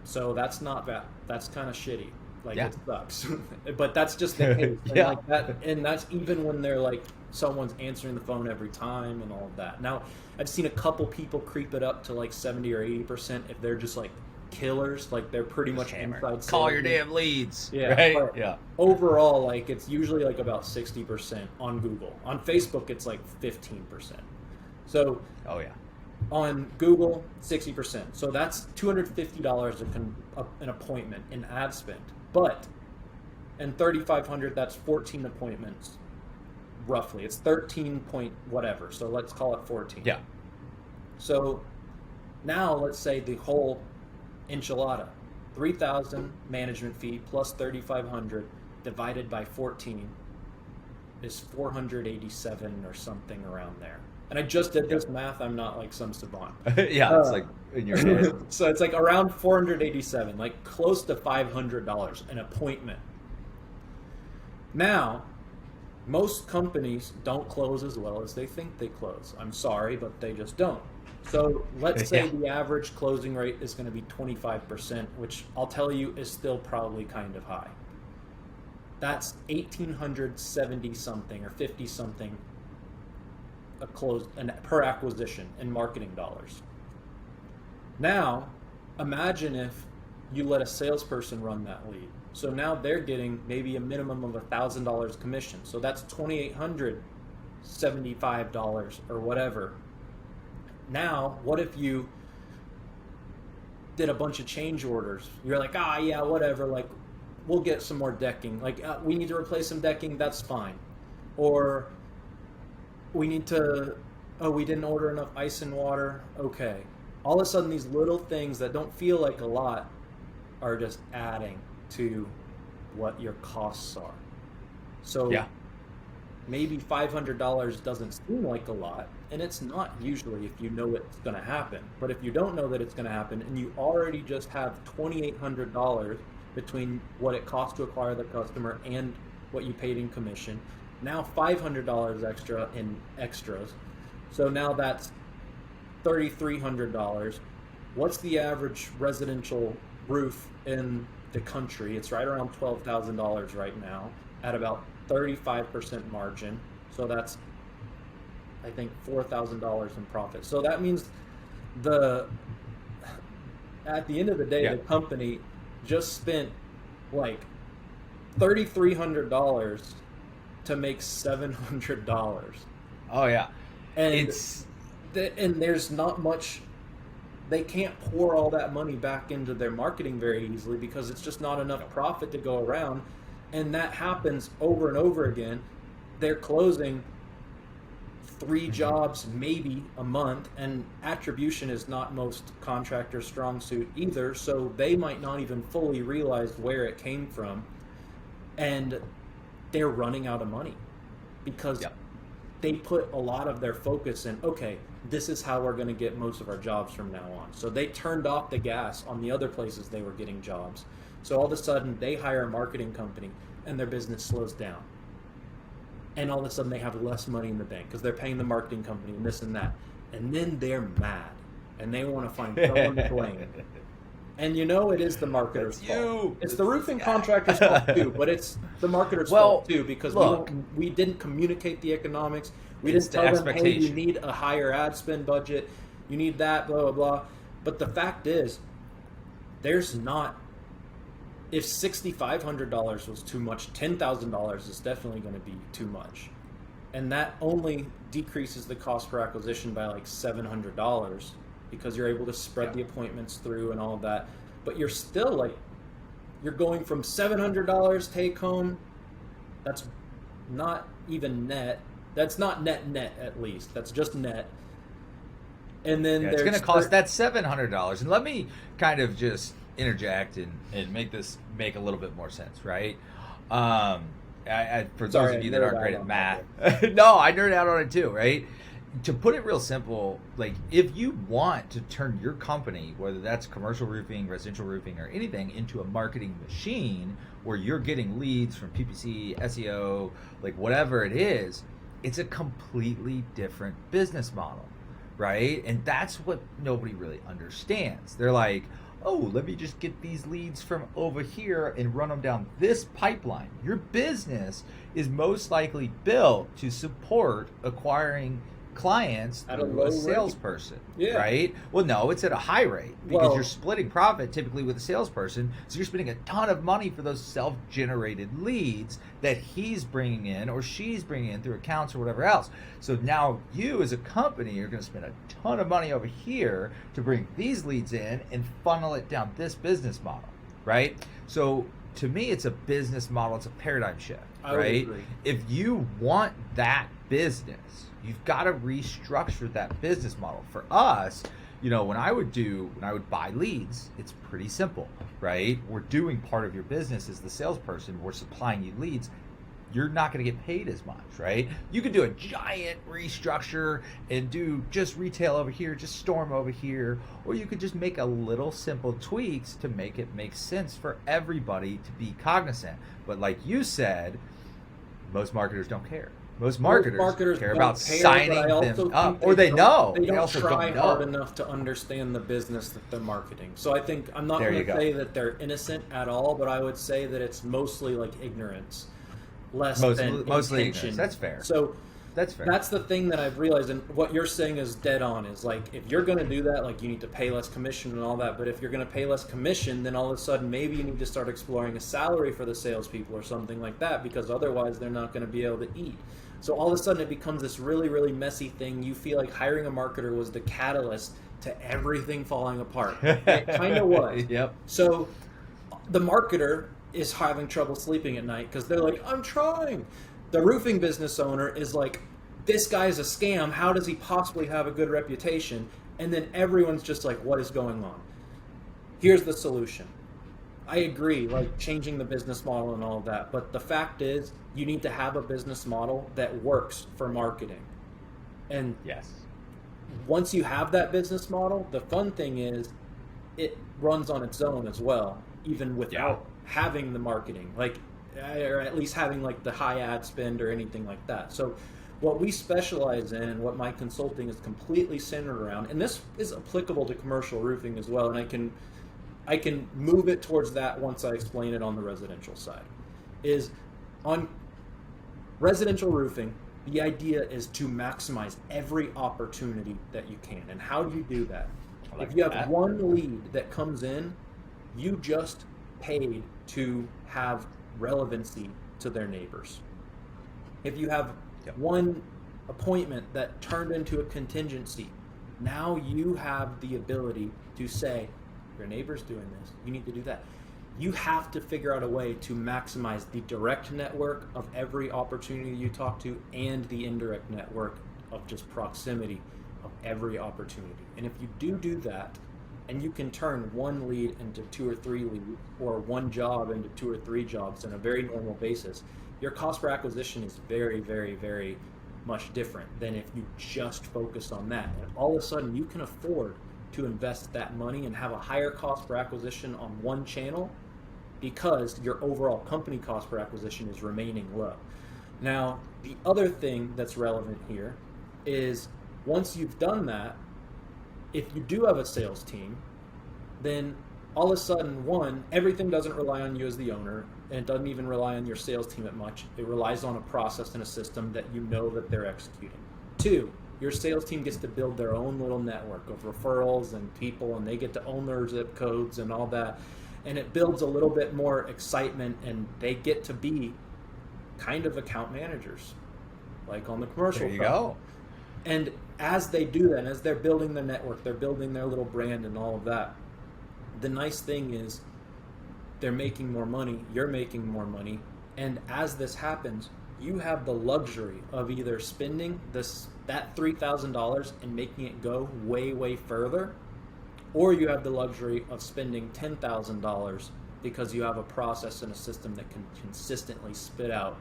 So that's not bad. That's kind of shitty. Like it sucks. But that's just the case. And like that, and that's even when they're like someone's answering the phone every time and all of that. Now, I've seen a couple people creep it up to like 70 or 80% if they're just like killers, like they're pretty much inside. Call your damn leads. Yeah. Right? Yeah. Overall, like it's usually like about 60% on Google. On Facebook, it's like 15%. So. Oh yeah. On Google, 60%. So that's $250 an appointment in ad spend. But in $3,500, that's 14 appointments, roughly. It's 13 point whatever. So let's call it 14. Yeah. So now let's say the whole enchilada, 3,000 management fee plus 3,500 divided by 14 is 487 or something around there. And I just did this math. I'm not like some savant. Yeah, it's like in your head. So it's like around 487, like close to $500 an appointment. Now, most companies don't close as well as they think they close. I'm sorry, but they just don't. So let's say the average closing rate is going to be 25%, which I'll tell you is still probably kind of high. That's 1,870 something or 50 something per acquisition in marketing dollars. Now, imagine if you let a salesperson run that lead. So now they're getting maybe a minimum of $1,000 commission. So that's $2,875 or whatever. Now, what if you did a bunch of change orders? You're like, yeah, whatever. Like, we'll get some more decking. Like, we need to replace some decking. That's fine. Or we need to, we didn't order enough ice and water. Okay. All of a sudden, these little things that don't feel like a lot are just adding to what your costs are. So maybe $500 doesn't seem like a lot, and it's not usually if you know it's going to happen. But if you don't know that it's going to happen, and you already just have $2,800 between what it costs to acquire the customer and what you paid in commission, now $500 extra in extras. So now that's $3,300. what's the average residential roof in the country? It's right around $12,000 right now at about 35% margin. So that's, I think, $4,000 in profit. So that means the at the end of the day, Yeah. the company just spent like $3,300 to make $700, Oh yeah. and It's and there's not much. They can't pour all that money back into their marketing very easily because it's just not enough profit to go around, and that happens over and over again. They're closing three jobs maybe a month, and attribution is not most contractors' strong suit either, so they might not even fully realize where it came from, and they're running out of money because Yep. they put a lot of their focus in, okay, this is how we're going to get most of our jobs from now on. So they turned off the gas on the other places they were getting jobs. So all of a sudden they hire a marketing company and their business slows down. And all of a sudden they have less money in the bank because they're paying the marketing company and this and that. And then they're mad and they want to find someone to blame. And it is the marketer's That's fault. you. It's the roofing contractor's fault too, but it's the marketer's Well, fault too because look. we didn't communicate the economics. We It's didn't the tell them, hey, you expectation. need a higher ad spend budget. You need that, blah, blah, blah. But the fact is, there's not, if $6,500 was too much, $10,000 is definitely going to be too much. And that only decreases the cost per acquisition by like $700 because you're able to spread Yeah. the appointments through and all of that. But you're still like, you're going from $700 take home. That's not even net. That's not net at least. That's just net. And then Yeah, it's there's going to cost that $700. And let me kind of just interject and make this make a little bit more sense, right? For Sorry, those of I you that nerd aren't out great on at that math, no, I nerd out on it too, right? To put it real simple, like if you want to turn your company, whether that's commercial roofing, residential roofing, or anything, into a marketing machine where you're getting leads from PPC, SEO, like whatever it is, it's a completely different business model, right? And that's what nobody really understands. They're like, oh, let me just get these leads from over here and run them down this pipeline. Your business is most likely built to support acquiring clients At a through low a rate. salesperson, Yeah. right? Well, no, it's at a high rate because Well- you're splitting profit typically with a salesperson. So you're spending a ton of money for those self-generated leads that he's bringing in or she's bringing in through accounts or whatever else. So now you as a company are going to spend a ton of money over here to bring these leads in and funnel it down this business model, right? So to me, it's a business model. It's a paradigm shift, I would right? agree. If you want that business, you've got to restructure that business model. For us, when I would buy leads, it's pretty simple, right? We're doing part of your business as the salesperson. We're supplying you leads. You're not going to get paid as much, right? You could do a giant restructure and do just retail over here, just storm over here, or you could just make a little simple tweaks to make it make sense for everybody to be cognizant. But like you said, most marketers don't care. Most marketers care don't about care, signing but I also them think up, or they don't- know. They don't also try don't know. hard enough to understand the business that they're marketing. So I think I'm not There going you to go. say that they're innocent at all, but I would say that it's mostly like ignorance, less Mostly than ignorance. intention. That's fair. So That's fair. that's the thing that I've realized, and what you're saying is dead on. Is like if you're going to do that, like you need to pay less commission and all that. But if you're going to pay less commission, then all of a sudden maybe you need to start exploring a salary for the salespeople or something like that, because otherwise they're not going to be able to eat. So all of a sudden it becomes this really, really messy thing. You feel like hiring a marketer was the catalyst to everything falling apart. It kind of was. Yep. So the marketer is having trouble sleeping at night because they're like, I'm trying. The roofing business owner is like, this guy's a scam. How does he possibly have a good reputation? And then everyone's just like, what is going on? Here's the solution. I agree, like changing the business model and all of that. But the fact is, you need to have a business model that works for marketing. And Yes. once you have that business model, the fun thing is it runs on its own as well, even without having the marketing, like, or at least having like the high ad spend or anything like that. So What we specialize in and what my consulting is completely centered around, and this is applicable to commercial roofing as well, and I can move it towards that once I explain it on the residential side, is on residential roofing, the idea is to maximize every opportunity that you can. And how do you do that? If you have one lead that comes in, you just paid to have relevancy to their neighbors. If you have one appointment that turned into a contingency, now you have the ability to say, your neighbor's doing this, you need to do that. You have to figure out a way to maximize the direct network of every opportunity you talk to and the indirect network of just proximity of every opportunity. And if you do that, and you can turn one lead into 2 or 3 leads, or one job into 2 or 3 jobs on a very normal basis, your cost per acquisition is very, very, very much different than if you just focus on that. And all of a sudden, you can afford to invest that money and have a higher cost per acquisition on one channel because your overall company cost per acquisition is remaining low. Now, the other thing that's relevant here is once you've done that, if you do have a sales team, then all of a sudden, one, everything doesn't rely on you as the owner, and it doesn't even rely on your sales team that much. It relies on a process and a system that you know that they're executing. 2, your sales team gets to build their own little network of referrals and people, and they get to own their zip codes and all that. And it builds a little bit more excitement, and they get to be kind of account managers, like on the commercial There you front. go. And as they do that, and as they're building their network, they're building their little brand and all of that, the nice thing is they're making more money, you're making more money, and as this happens, you have the luxury of either spending that $3,000 and making it go way, way further, or you have the luxury of spending $10,000 because you have a process and a system that can consistently spit out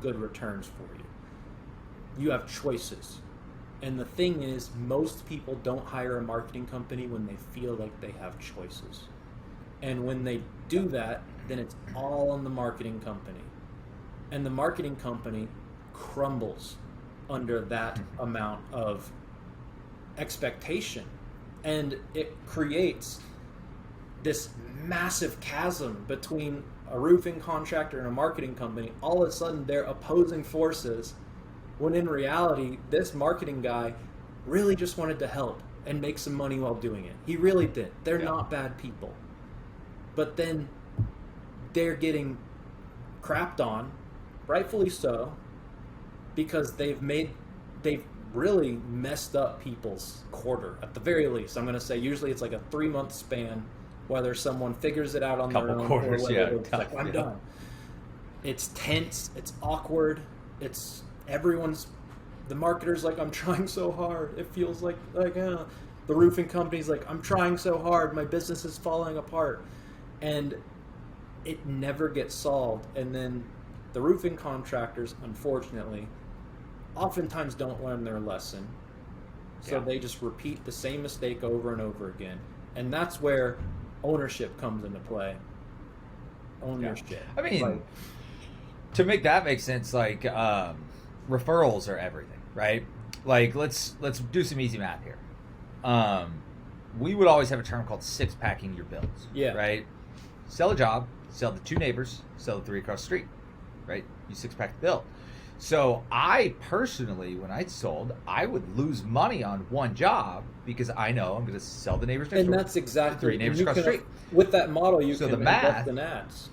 good returns for you. You have choices. And the thing is, most people don't hire a marketing company when they feel like they have choices. And when they do that, then it's all on the marketing company. And the marketing company crumbles under that amount of expectation. And it creates this massive chasm between a roofing contractor and a marketing company. All of a sudden, they're opposing forces, when in reality, this marketing guy really just wanted to help and make some money while doing it. He really did. They're not bad people. But then they're getting crapped on, rightfully so, because they've really messed up people's quarter, at the very least. I'm going to say usually it's like a 3-month span, whether someone figures it out on their own quarters, or whether it's tough, like, I'm done. It's tense, it's awkward, the marketer's like, I'm trying so hard. It feels like the roofing company's like, I'm trying so hard, my business is falling apart. And it never gets solved. And then the roofing contractors, unfortunately, oftentimes don't learn their lesson. So they just repeat the same mistake over and over again. And that's where ownership comes into play. Ownership. Yeah. I mean, to make that make sense, like referrals are everything, right? Like let's do some easy math here. We would always have a term called 6-packing your bills. Yeah. Right? Sell a job, sell the 2 neighbors, sell the 3 across the street. Right? You 6-pack the bill. So I personally, when I sold, I would lose money on one job because I know I'm going to sell the neighbors next door. And that's exactly 3 neighbors across the street. With that model, you can invest in ads.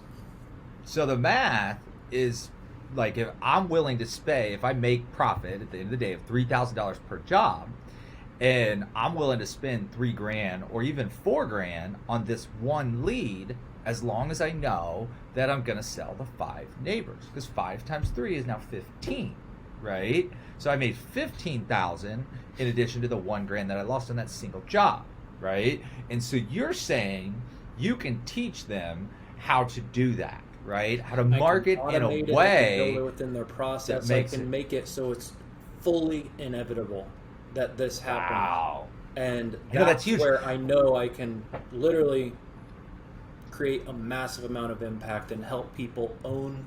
So the math is like, if I'm willing to pay, if I make profit at the end of the day of $3,000 per job, and I'm willing to spend $3,000 or even $4,000 on this one lead, as long as I know that I'm going to sell the 5 neighbors, because 5 times 3 is now 15, right? So I made $15,000 in addition to the $1,000 that I lost on that single job, right? And so you're saying you can teach them how to do that, right? How to market in a way build it within their process. I can make it so it's fully inevitable that this happens. Wow. And that's huge. Where I know I can literally create a massive amount of impact and help people own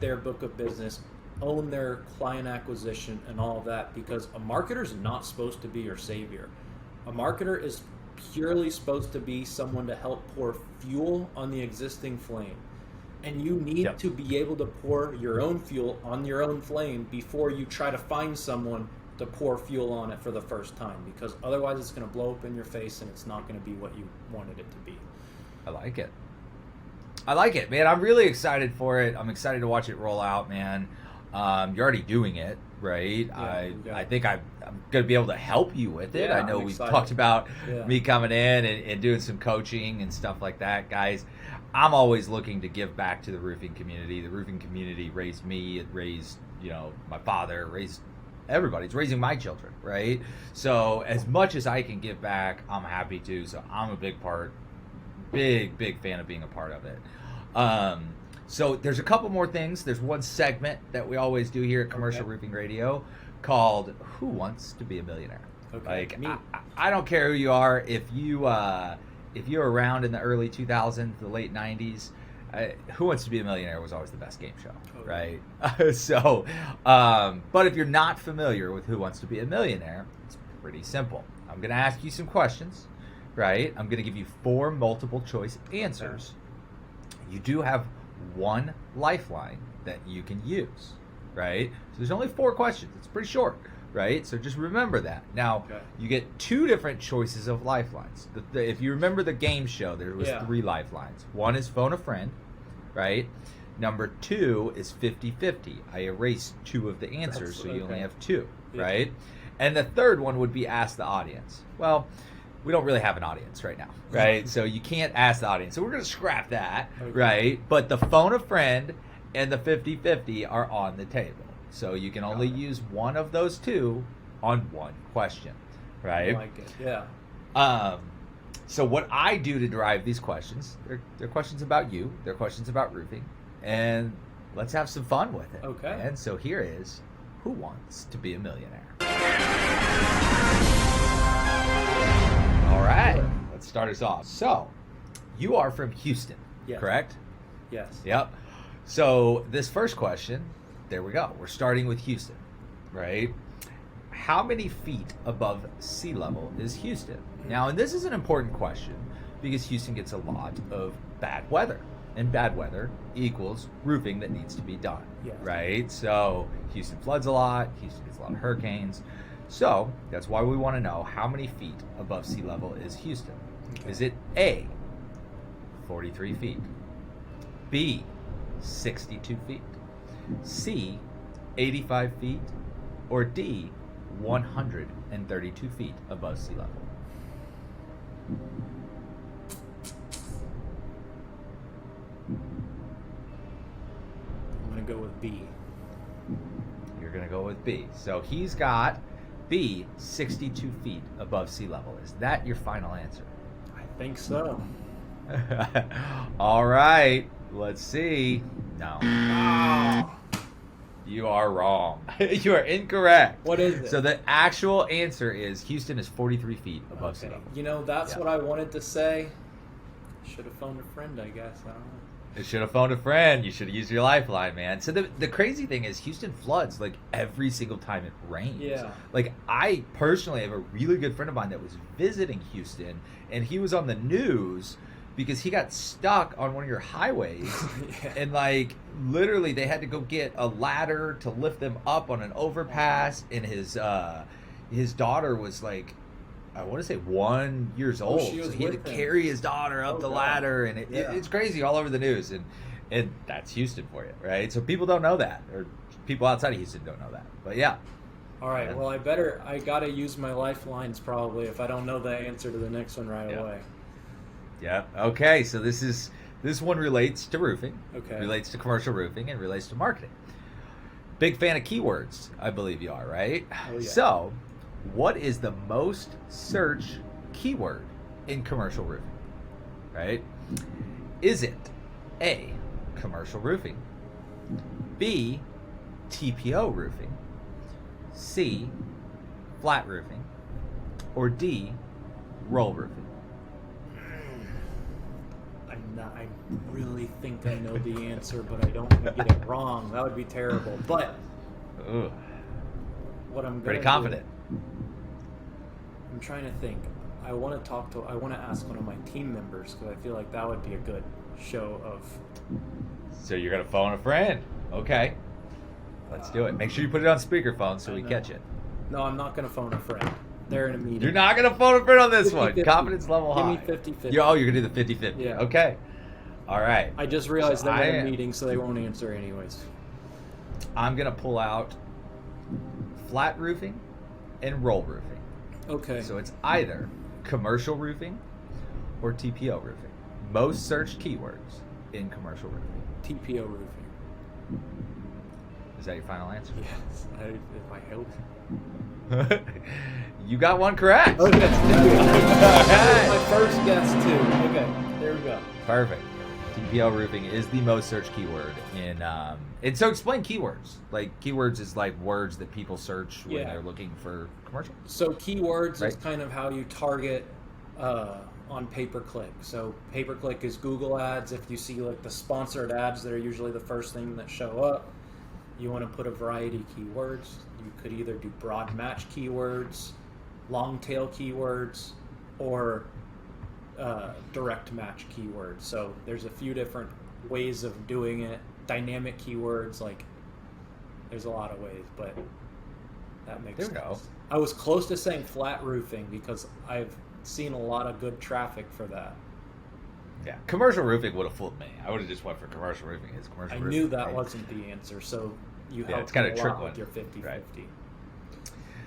their book of business own their client acquisition and all of that, because a marketer is not supposed to be your savior. A marketer is purely supposed to be someone to help pour fuel on the existing flame. And you need Yep. to be able to pour your own fuel on your own flame before you try to find someone to pour fuel on it for the first time, because otherwise it's going to blow up in your face and it's not going to be what you wanted it to be. I like it. I like it, man. I'm really excited for it. I'm excited to watch it roll out, man. You're already doing it, right? Yeah, I think I'm going to be able to help you with it. Yeah, I know I'm we've excited. talked about Yeah. me coming in and doing some coaching and stuff like that, guys. I'm always looking to give back to the roofing community. The roofing community raised me. It raised, my father, raised everybody. It's raising my children, right? So as much as I can give back, I'm happy to. So I'm a big fan of being a part of it. So there's a couple more things. There's one segment that we always do here at Commercial Roofing Radio called "Who Wants to Be a Millionaire?" Okay. Like Me. I don't care who you are. If you're around in the early 2000s, the late 90s, Who Wants to Be a Millionaire was always the best game show, right? So, but if you're not familiar with Who Wants to Be a Millionaire, it's pretty simple. I'm going to ask you some questions, right? I'm going to give you 4 multiple choice answers. You do have one lifeline that you can use, right? So there's only 4 questions. It's pretty short, right? So just remember that. Now, you get 2 different choices of lifelines. If you remember the game show, there was 3 lifelines. One is phone a friend, right? Number 2 is 50-50. I erased 2 of the answers, so you only have 2, right? And the third one would be ask the audience. Well, we don't really have an audience right now, right? So you can't ask the audience. So we're going to scrap that, right? But the phone a friend and the 50-50 are on the table. So you can only use one of those 2 on one question, right? I like it. Yeah. So what I do to derive these questions, they're questions about you. They're questions about roofing. And let's have some fun with it. Okay. And so here is Who Wants to Be a Millionaire? All right, let's start us off. So, you are from Houston, correct? Yes. Yep. So, this first question, there we go. We're starting with Houston, right? How many feet above sea level is Houston? Now, and this is an important question because Houston gets a lot of bad weather. And bad weather equals roofing that needs to be done, right? So, Houston floods a lot. Houston gets a lot of hurricanes. So, that's why we want to know how many feet above sea level is Houston. Is it A, 43 feet, B, 62 feet, C, 85 feet, or D, 132 feet above sea level? I'm going to go with B. You're going to go with B. So he's got B, 62 feet above sea level. Is that your final answer? I think so. All right. Let's see. No. Oh. You are wrong. You are incorrect. What is it? So the actual answer is Houston is 43 feet above sea level. You know, that's what I wanted to say. Should have phoned a friend, I guess. I don't know. You should have phoned a friend. You should have used your lifeline, man. So the crazy thing is Houston floods like every single time it rains. Yeah. Like I personally have a really good friend of mine that was visiting Houston, and he was on the news because he got stuck on one of your highways, and like literally they had to go get a ladder to lift them up on an overpass, and his daughter was like, I want to say 1 year old, so he had to carry his daughter up the ladder, and it's crazy all over the news, and that's Houston for you, right? So people don't know that, or people outside of Houston don't know that, but yeah. All right, well, I gotta use my lifelines probably if I don't know the answer to the next one right away. Yeah. Okay, so this one relates to roofing, relates to commercial roofing, and relates to marketing. Big fan of keywords, I believe you are, right? Oh, yeah. So, what is the most searched keyword in commercial roofing? Right? Is it A, commercial roofing, B, TPO roofing, C, flat roofing, or D, roll roofing? I really think I know the answer, but I don't want to get it wrong. That would be terrible. But Ooh, What I'm pretty gonna confident. do, I'm trying to think. I want to ask one of my team members because I feel like that would be a good show of. So you're gonna phone a friend. Okay. Let's do it. Make sure you put it on speakerphone so I we know. catch it. No, I'm not gonna phone a friend. They're in a meeting. You're not gonna phone a friend on this one. 50-50. Confidence level Give high. me 50-50. You're gonna do the 50-50. Yeah. Okay. All right. I just realized So they're in I a am- meeting, so they won't answer anyways. I'm gonna pull out flat roofing and roll roofing. Okay. So it's either commercial roofing or TPO roofing. Most searched keywords in commercial roofing. TPO roofing. Is that your final answer? Yes. If I help. You got one correct. Okay. That All was my first guess too. Okay. There we go. Perfect. TPO roofing is the most searched keyword in and so explain keywords. Like keywords is like words that people search when Yeah. they're looking for commercial. So keywords is Right. kind of how you target on pay-per-click. So pay-per-click is Google ads. If you see like the sponsored ads, they're usually the first thing that show up. You want to put a variety of keywords. You could either do broad match keywords, long tail keywords, or direct match keywords. So there's a few different ways of doing it. Dynamic keywords, like there's a lot of ways, but that makes There we sense. go. I was close to saying flat roofing because I've seen a lot of good traffic for that. Yeah, commercial roofing would have fooled me. I would have just went for commercial roofing. It's commercial I roofing. knew that right? wasn't the answer, so you Yeah, helped it's kinda me a a trick lot one, with your 50-50. right.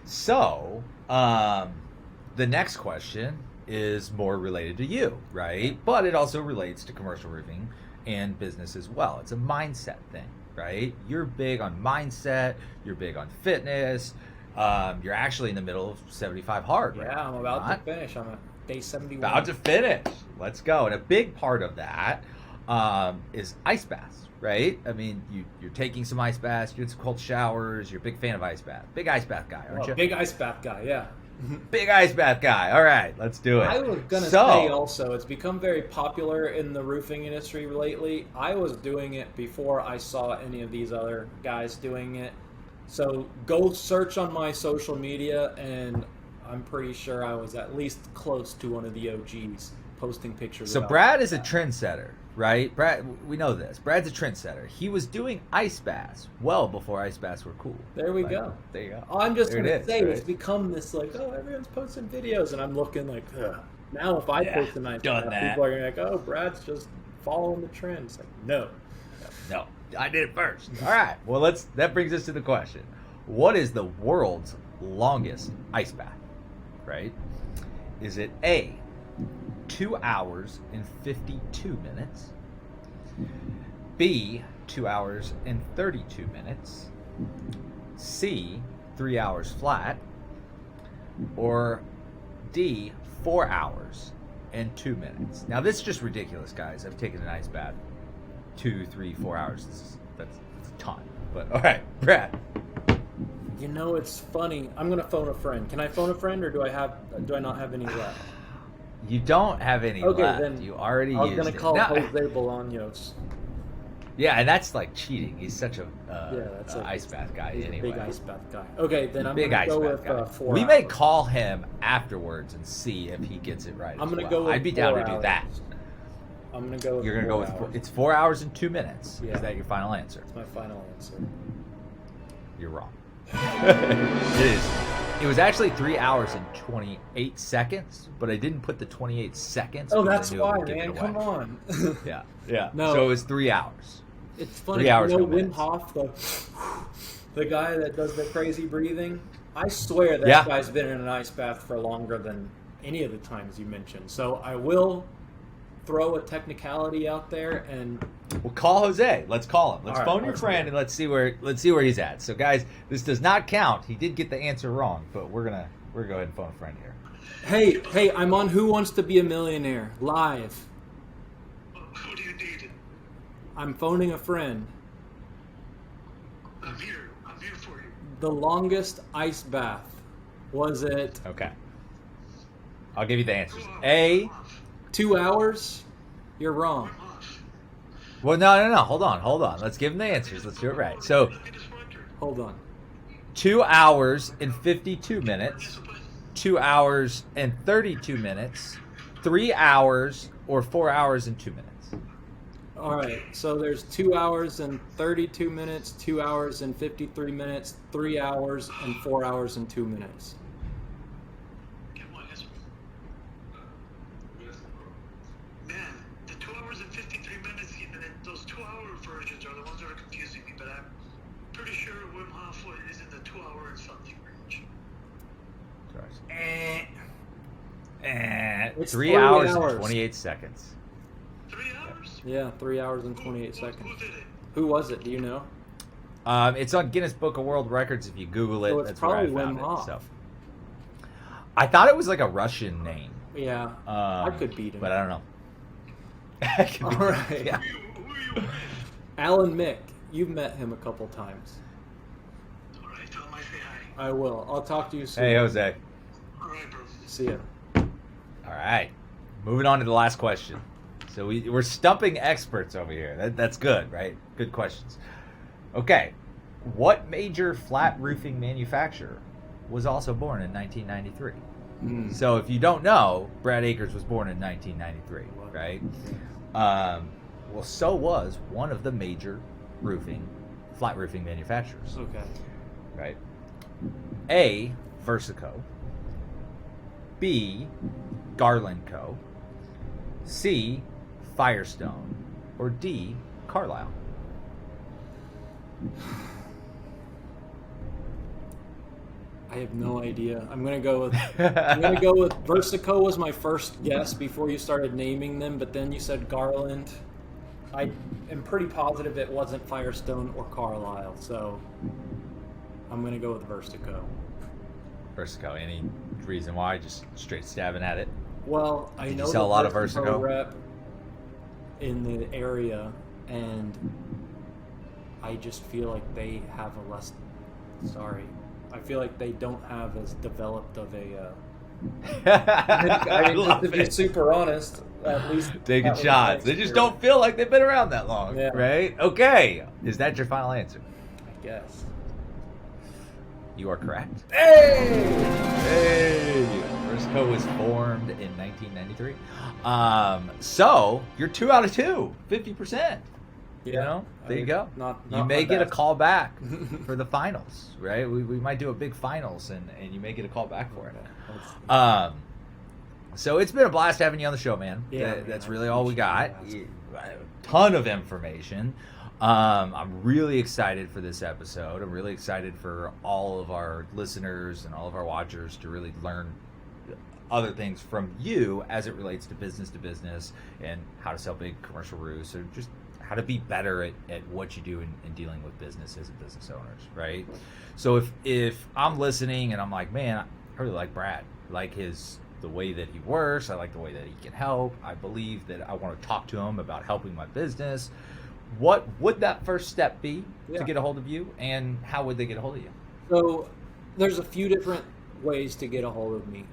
So, the next question is more related to you, right? But it also relates to commercial roofing and business as well. It's a mindset thing, right? You're big on mindset. You're big on fitness. You're actually in the middle of 75 hard. right Yeah, now, I'm about not? to finish. I'm at day 71. About to finish. Let's go. And a big part of that is ice baths, right? I mean, you're taking some ice baths, you're doing some cold showers. You're a big fan of ice bath. Big ice bath guy, aren't you? Big ice bath guy, yeah. Big ice bath guy. All right, let's do it. I was gonna So- say also, it's become very popular in the roofing industry lately. I was doing it before I saw any of these other guys doing it. So go search on my social media, and I'm pretty sure I was at least close to one of the OGs posting pictures. So about Brad is a that. trendsetter, right? Brad, we know this. Brad's a trendsetter. He was doing ice baths well before ice baths were cool. There we Like, go. There you go. I'm just There gonna it is, say right? it's become this like, oh, everyone's posting videos, and I'm looking like, ugh. Now if I Yeah, post a nice done bath, that. people are gonna be like, oh, Brad's just following the trends. Like, no. No, I did it first. All right. Well, that brings us to the question. What is the world's longest ice bath? Right? Is it A, 2 hours and 52 minutes? B, 2 hours and 32 minutes? C, 3 hours flat? Or D, 4 hours and 2 minutes? Now, this is just ridiculous, guys. I've taken an ice bath 2, 3, 4 hours. That's a ton. But all right, Brad. You know, it's funny. I'm gonna phone a friend. Can I phone a friend, or do I not have any left? You don't have any Okay, left. then You already I was used gonna it. call No, Jose Bolaños. yeah, and that's like cheating. He's such a That's a ice bath guy He's anyway. a big ice bath guy. Okay, then I'm Big gonna ice go bath with guy. 4 We hours. may call him afterwards and see if he gets it right. I'm as gonna well. go with I'd be down 4 to do hours. that. I'm gonna go with. You're gonna 4 go with hours. it's 4 hours and 2 minutes. Yeah. Is that your final answer? That's my final answer. You're wrong. It is. It was actually 3 hours and 28 seconds, but I didn't put the 28 seconds. Oh, because I that's knew it why, would give it man. away. Come on. Yeah, yeah. No. So it was 3 hours. It's funny. 3 hours, You know no Wim minutes. Hof, the guy that does the crazy breathing. I swear that Yeah. guy's been in an ice bath for longer than any of the times you mentioned. So I will throw a technicality out there, and We'll call Jose. Let's call him. Let's All right, phone your let's friend do and let's see where he's at. So guys, this does not count. He did get the answer wrong, but we're gonna go ahead and phone a friend here. hey, I'm on Who Wants to Be a Millionaire live. Who do you need? I'm phoning a friend. I'm here. I'm here for you. The longest ice bath, was it Okay. I'll give you the answers. A. 2 hours? You're wrong. I'm off. Well, no. Hold on. Let's give him the answers. Let's do it right. So, Look at his record. Hold on. 2 hours and 52 minutes, 2 hours and 32 minutes, 3 hours, or 4 hours and 2 minutes. All right, so there's 2 hours and 32 minutes, 2 hours and 53 minutes, 3 hours, and 4 hours and 2 minutes. Come on, yes. Man, the 2 hours and 53 minutes, those 2 hour versions are the ones that are confusing me, but I'm pretty sure Wim Hof is in the 2 hour and something range. It's 3 hours and hours. 28 seconds. 3 hours? Yeah, 3 hours and 28 seconds. Who did it? Who was it? Do you know? It's on Guinness Book of World Records. If you Google it, So it's that's where I probably found Wim it. Hof. So. I thought it was like a Russian name. Yeah, I could beat him. But I don't know. I could All be- right. yeah. Who are you with? Alan Mick, you've met him a couple times. All right, tell him I say hi. I will. I'll talk to you soon. Hey, Jose. All right, bro. See ya. All right. Moving on to the last question. So we're stumping experts over here. That's good, right? Good questions. Okay. What major flat roofing manufacturer was also born in 1993? So if you don't know, Brad Akers was born in 1993, right? Well, so was one of the major flat roofing manufacturers, Okay. right? A, Versico. B, Garland Co. C, Firestone. Or D, Carlisle. I have no idea. I'm gonna go with Versico was my first guess before you started naming them, but then you said Garland. I am pretty positive it wasn't Firestone or Carlisle, so I'm gonna go with Versico. Versico, any reason why? Just straight stabbing at it? Well, I Did you know sell a the lot of Versico? rep in the area, and I just feel like they have a less. Sorry, I feel like they don't have as developed of a. I mean, just to be super honest, at least Taking that was my shots. They just experience, don't feel like they've been around that long, Yeah. right? Okay. Is that your final answer? I guess. You are correct. Hey! Hey! Versico was formed in 1993. So you're 2 out of 2, 50%. You know, there you go. Not You my may get a best. call back for the finals, right? We might do a big finals, and you may get a call back for it. So it's been a blast having you on the show, man. Yeah, That's man, I really all we got. appreciate A ton of information. I'm really excited for this episode. I'm really excited for all of our listeners and all of our watchers to really learn other things from you as it relates to business and how to sell big commercial roofs, or just how to be better at what you do in dealing with businesses and business owners, right? So if I'm listening and I'm like, man, I really like Brad, I like the way that he works, I like the way that he can help, I believe that I want to talk to him about helping my business, what would that first step be to get a hold of you, and how would they get a hold of you? So there's a few different ways to get a hold of me.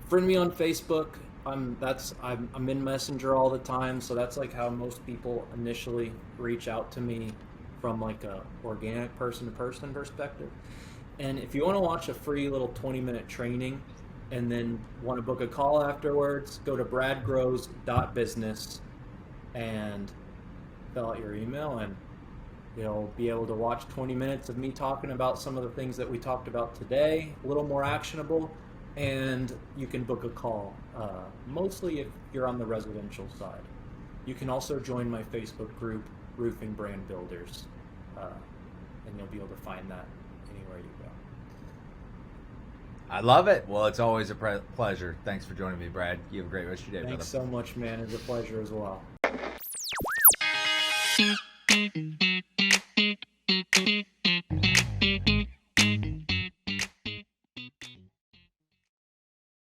Friend me on Facebook. I'm in Messenger all the time, so that's like how most people initially reach out to me from like a organic person-to-person perspective. And if you want to watch a free little 20-minute training and then want to book a call afterwards, go to bradgrows.business and fill out your email, and you'll be able to watch 20 minutes of me talking about some of the things that we talked about today, a little more actionable, and you can book a call, mostly if you're on the residential side. You can also join my Facebook group, Roofing Brand Builders, and you'll be able to find that anywhere you go. I love it. Well, it's always a pleasure. Thanks for joining me, Brad. You have a great rest of your day, Thanks brother. so much, man. It's a pleasure as well.